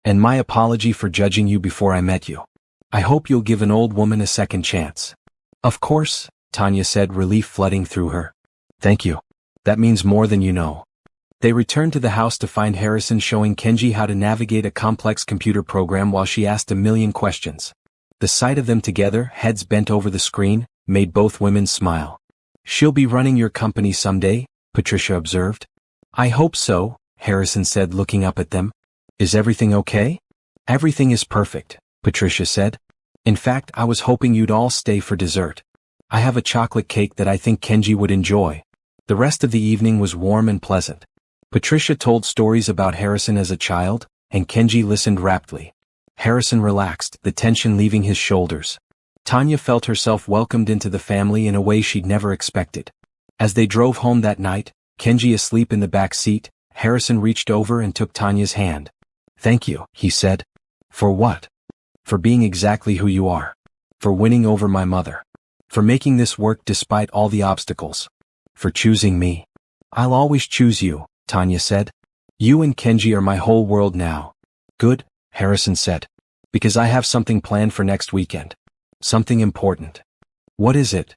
And my apology for judging you before I met you. I hope you'll give an old woman a second chance. Of course, Tanya said, relief flooding through her. Thank you. That means more than you know. They returned to the house to find Harrison showing Kenji how to navigate a complex computer program while she asked a million questions. The sight of them together, heads bent over the screen, made both women smile. She'll be running your company someday, Patricia observed. I hope so, Harrison said, looking up at them. Is everything okay? Everything is perfect, Patricia said. In fact, I was hoping you'd all stay for dessert. I have a chocolate cake that I think Kenji would enjoy. The rest of the evening was warm and pleasant. Patricia told stories about Harrison as a child, and Kenji listened raptly. Harrison relaxed, the tension leaving his shoulders. Tanya felt herself welcomed into the family in a way she'd never expected. As they drove home that night, Kenji asleep in the back seat, Harrison reached over and took Tanya's hand. Thank you, he said. For what? For being exactly who you are. For winning over my mother. For making this work despite all the obstacles. For choosing me. I'll always choose you, Tanya said. You and Kenji are my whole world now. Good, Harrison said. Because I have something planned for next weekend. Something important. What is it?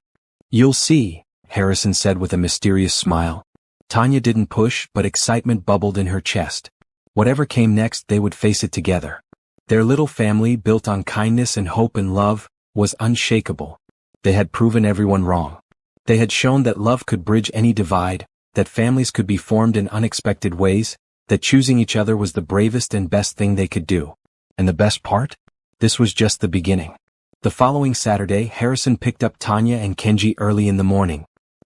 You'll see, Harrison said with a mysterious smile. Tanya didn't push, but excitement bubbled in her chest. Whatever came next, they would face it together. Their little family, built on kindness and hope and love, was unshakable. They had proven everyone wrong. They had shown that love could bridge any divide, that families could be formed in unexpected ways, that choosing each other was the bravest and best thing they could do. And the best part? This was just the beginning. The following Saturday, Harrison picked up Tanya and Kenji early in the morning.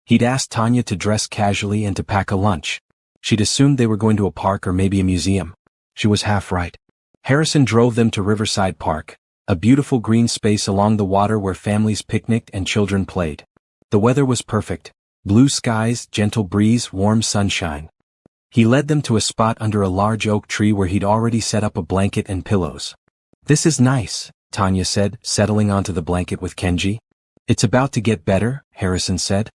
He'd asked Tanya to dress casually and to pack a lunch. She'd assumed they were going to a park or maybe a museum. She was half right. Harrison drove them to Riverside Park, a beautiful green space along the water where families picnicked and children played. The weather was perfect. Blue skies, gentle breeze, warm sunshine. He led them to a spot under a large oak tree where he'd already set up a blanket and pillows. "This is nice," Tanya said, settling onto the blanket with Kenji. "It's about to get better," Harrison said.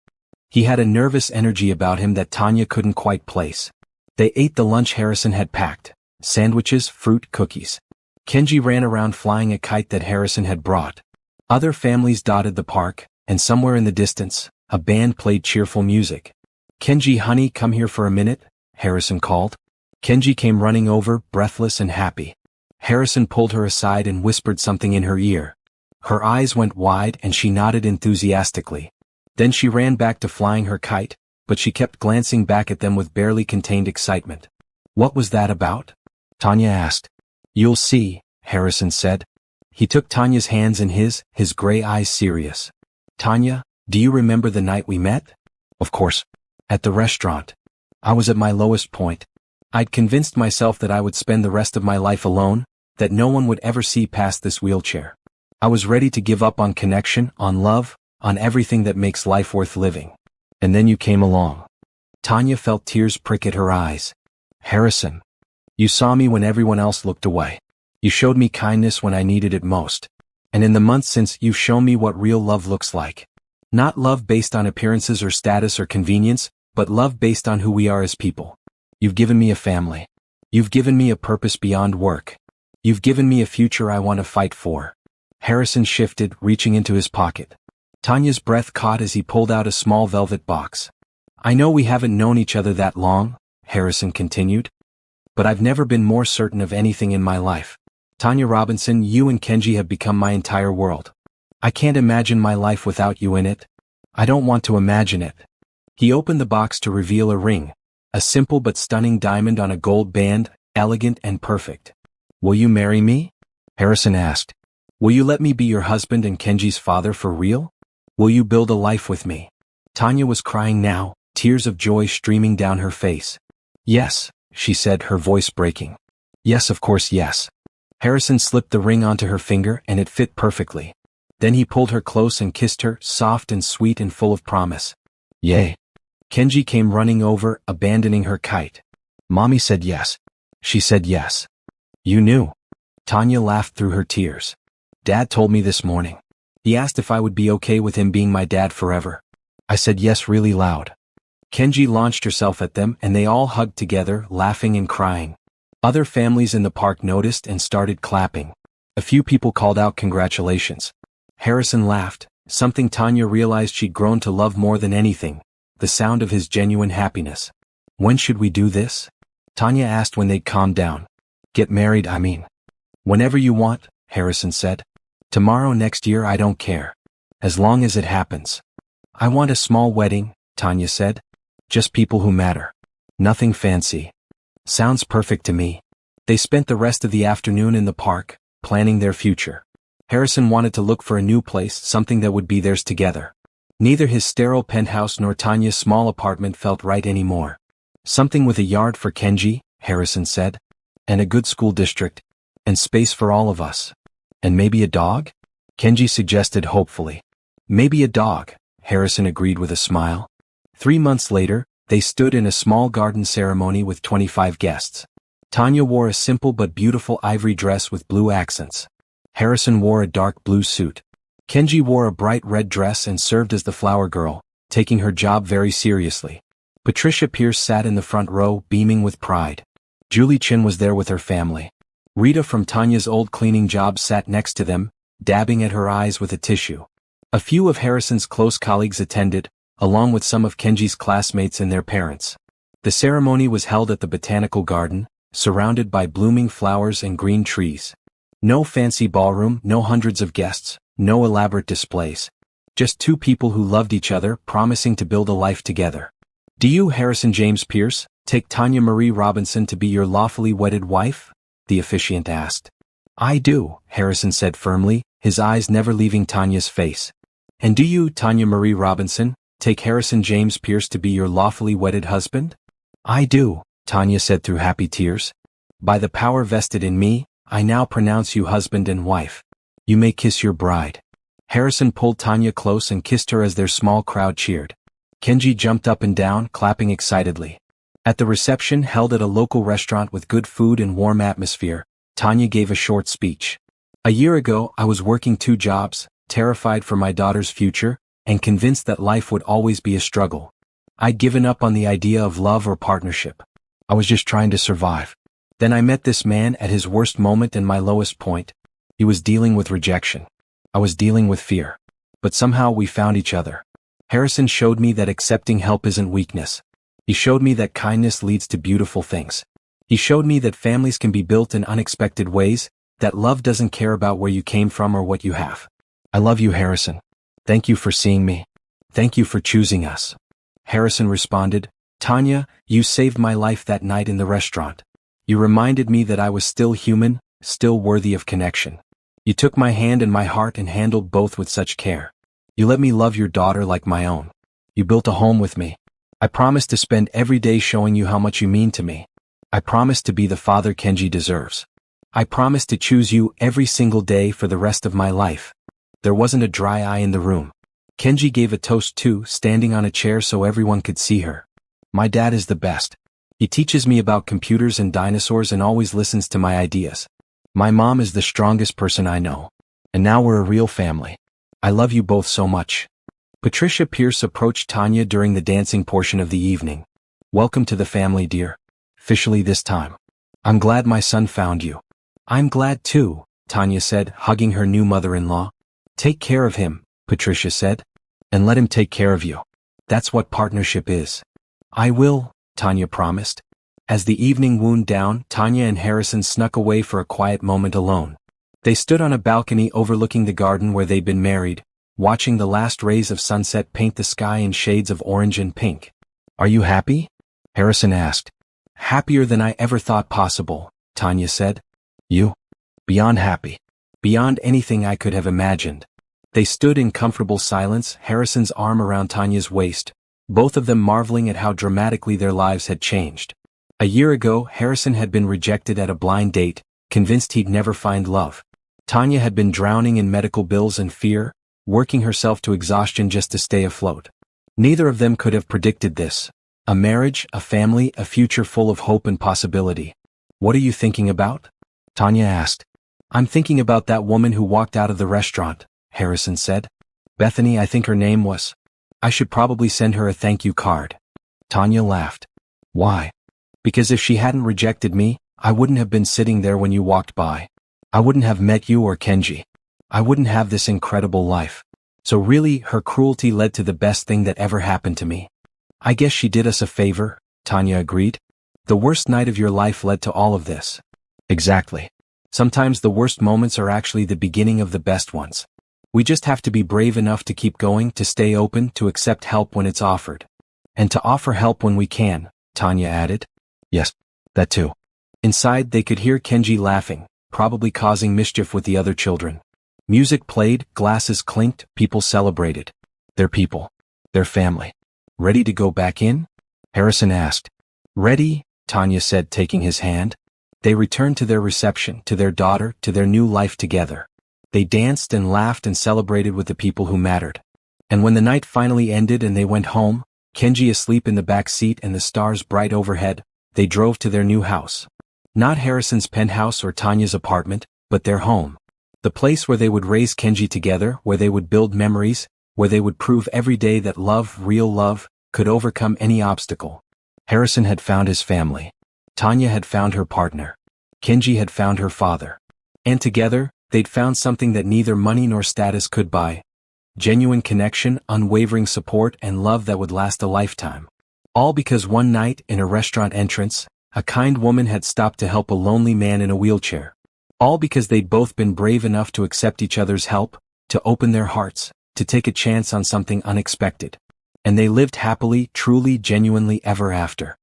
He had a nervous energy about him that Tanya couldn't quite place. They ate the lunch Harrison had packed: sandwiches, fruit, cookies. Kenji ran around flying a kite that Harrison had brought. Other families dotted the park, and somewhere in the distance, a band played cheerful music. "Kenji, honey, come here for a minute," Harrison called. Kenji came running over, breathless and happy. Harrison pulled her aside and whispered something in her ear. Her eyes went wide and she nodded enthusiastically. Then she ran back to flying her kite, but she kept glancing back at them with barely contained excitement. "What was that about?" Tanya asked. "You'll see," Harrison said. He took Tanya's hands in his gray eyes serious. "Tanya, do you remember the night we met?" "Of course. At the restaurant. I was at my lowest point. I'd convinced myself that I would spend the rest of my life alone, that no one would ever see past this wheelchair. I was ready to give up on connection, on love, on everything that makes life worth living. And then you came along." Tanya felt tears prick at her eyes. "Harrison, you saw me when everyone else looked away. You showed me kindness when I needed it most. And in the months since, you've shown me what real love looks like. Not love based on appearances or status or convenience, but love based on who we are as people. You've given me a family. You've given me a purpose beyond work. You've given me a future I want to fight for." Harrison shifted, reaching into his pocket. Tanya's breath caught as he pulled out a small velvet box. "I know we haven't known each other that long," Harrison continued, "but I've never been more certain of anything in my life. Tanya Robinson, you and Kenji have become my entire world. I can't imagine my life without you in it. I don't want to imagine it." He opened the box to reveal a ring, a simple but stunning diamond on a gold band, elegant and perfect. "Will you marry me?" Harrison asked. "Will you let me be your husband and Kenji's father for real? Will you build a life with me?" Tanya was crying now, tears of joy streaming down her face. "Yes," she said, her voice breaking. "Yes, of course, yes." Harrison slipped the ring onto her finger and it fit perfectly. Then he pulled her close and kissed her, soft and sweet and full of promise. "Yay." Kenji came running over, abandoning her kite. "Mommy said yes." She said yes. "You knew?" Tanya laughed through her tears. "Dad told me this morning. He asked if I would be okay with him being my dad forever. I said yes really loud." Kenji launched herself at them and they all hugged together, laughing and crying. Other families in the park noticed and started clapping. A few people called out congratulations. Harrison laughed, something Tanya realized she'd grown to love more than anything, the sound of his genuine happiness. "When should we do this?" Tanya asked when they'd calmed down. "Get married, I mean." "Whenever you want," Harrison said. "Tomorrow, next year, I don't care. As long as it happens." "I want a small wedding," Tanya said. "Just people who matter. Nothing fancy." "Sounds perfect to me." They spent the rest of the afternoon in the park, planning their future. Harrison wanted to look for a new place, something that would be theirs together. Neither his sterile penthouse nor Tanya's small apartment felt right anymore. "Something with a yard for Kenji," Harrison said. "And a good school district. And space for all of us. And maybe a dog?" Kenji suggested hopefully. "Maybe a dog," Harrison agreed with a smile. 3 months later, they stood in a small garden ceremony with 25 guests. Tanya wore a simple but beautiful ivory dress with blue accents. Harrison wore a dark blue suit. Kenji wore a bright red dress and served as the flower girl, taking her job very seriously. Patricia Pierce sat in the front row, beaming with pride. Julie Chin was there with her family. Rita from Tanya's old cleaning job sat next to them, dabbing at her eyes with a tissue. A few of Harrison's close colleagues attended, along with some of Kenji's classmates and their parents. The ceremony was held at the botanical garden, surrounded by blooming flowers and green trees. No fancy ballroom, no hundreds of guests, no elaborate displays. Just two people who loved each other, promising to build a life together. Do you, Harrison James Pierce, take Tanya Marie Robinson to be your lawfully wedded wife? The officiant asked. I do, Harrison said firmly, his eyes never leaving Tanya's face. And do you, Tanya Marie Robinson, take Harrison James Pierce to be your lawfully wedded husband? I do, Tanya said through happy tears. By the power vested in me, I now pronounce you husband and wife. You may kiss your bride. Harrison pulled Tanya close and kissed her as their small crowd cheered. Kenji jumped up and down, clapping excitedly. At the reception held at a local restaurant with good food and warm atmosphere, Tanya gave a short speech. A year ago, I was working 2 jobs, terrified for my daughter's future, and convinced that life would always be a struggle. I'd given up on the idea of love or partnership. I was just trying to survive. Then I met this man at his worst moment and my lowest point. He was dealing with rejection. I was dealing with fear. But somehow we found each other. Harrison showed me that accepting help isn't weakness. He showed me that kindness leads to beautiful things. He showed me that families can be built in unexpected ways, that love doesn't care about where you came from or what you have. I love you, Harrison. Thank you for seeing me. Thank you for choosing us. Harrison responded, Tanya, you saved my life that night in the restaurant. You reminded me that I was still human, still worthy of connection. You took my hand and my heart and handled both with such care. You let me love your daughter like my own. You built a home with me. I promise to spend every day showing you how much you mean to me. I promise to be the father Kenji deserves. I promise to choose you every single day for the rest of my life. There wasn't a dry eye in the room. Kenji gave a toast too, standing on a chair so everyone could see her. My dad is the best. He teaches me about computers and dinosaurs and always listens to my ideas. My mom is the strongest person I know. And now we're a real family. I love you both so much. Patricia Pierce approached Tanya during the dancing portion of the evening. Welcome to the family, dear. Officially this time. I'm glad my son found you. I'm glad too, Tanya said, hugging her new mother-in-law. Take care of him, Patricia said. And let him take care of you. That's what partnership is. I will, Tanya promised. As the evening wound down, Tanya and Harrison snuck away for a quiet moment alone. They stood on a balcony overlooking the garden where they'd been married, watching the last rays of sunset paint the sky in shades of orange and pink. Are you happy? Harrison asked. Happier than I ever thought possible, Tanya said. You? Beyond happy. Beyond anything I could have imagined. They stood in comfortable silence, Harrison's arm around Tanya's waist, both of them marveling at how dramatically their lives had changed. A year ago, Harrison had been rejected at a blind date, convinced he'd never find love. Tanya had been drowning in medical bills and fear, working herself to exhaustion just to stay afloat. Neither of them could have predicted this. A marriage, a family, a future full of hope and possibility. What are you thinking about? Tanya asked. I'm thinking about that woman who walked out of the restaurant, Harrison said. Bethany, I think her name was. I should probably send her a thank you card. Tanya laughed. Why? Because if she hadn't rejected me, I wouldn't have been sitting there when you walked by. I wouldn't have met you or Kenji. I wouldn't have this incredible life. So really, her cruelty led to the best thing that ever happened to me. I guess she did us a favor, Tanya agreed. The worst night of your life led to all of this. Exactly. Sometimes the worst moments are actually the beginning of the best ones. We just have to be brave enough to keep going, to stay open, to accept help when it's offered. And to offer help when we can, Tanya added. Yes, that too. Inside they could hear Kenji laughing, probably causing mischief with the other children. Music played, glasses clinked, people celebrated. Their people. Their family. Ready to go back in? Harrison asked. Ready, Tanya said, taking his hand. They returned to their reception, to their daughter, to their new life together. They danced and laughed and celebrated with the people who mattered. And when the night finally ended and they went home, Kenji asleep in the back seat and the stars bright overhead, they drove to their new house. Not Harrison's penthouse or Tanya's apartment, but their home. The place where they would raise Kenji together, where they would build memories, where they would prove every day that love, real love, could overcome any obstacle. Harrison had found his family. Tanya had found her partner. Kenji had found her father. And together, they'd found something that neither money nor status could buy. Genuine connection, unwavering support, and love that would last a lifetime. All because one night, in a restaurant entrance, a kind woman had stopped to help a lonely man in a wheelchair. All because they'd both been brave enough to accept each other's help, to open their hearts, to take a chance on something unexpected. And they lived happily, truly, genuinely ever after.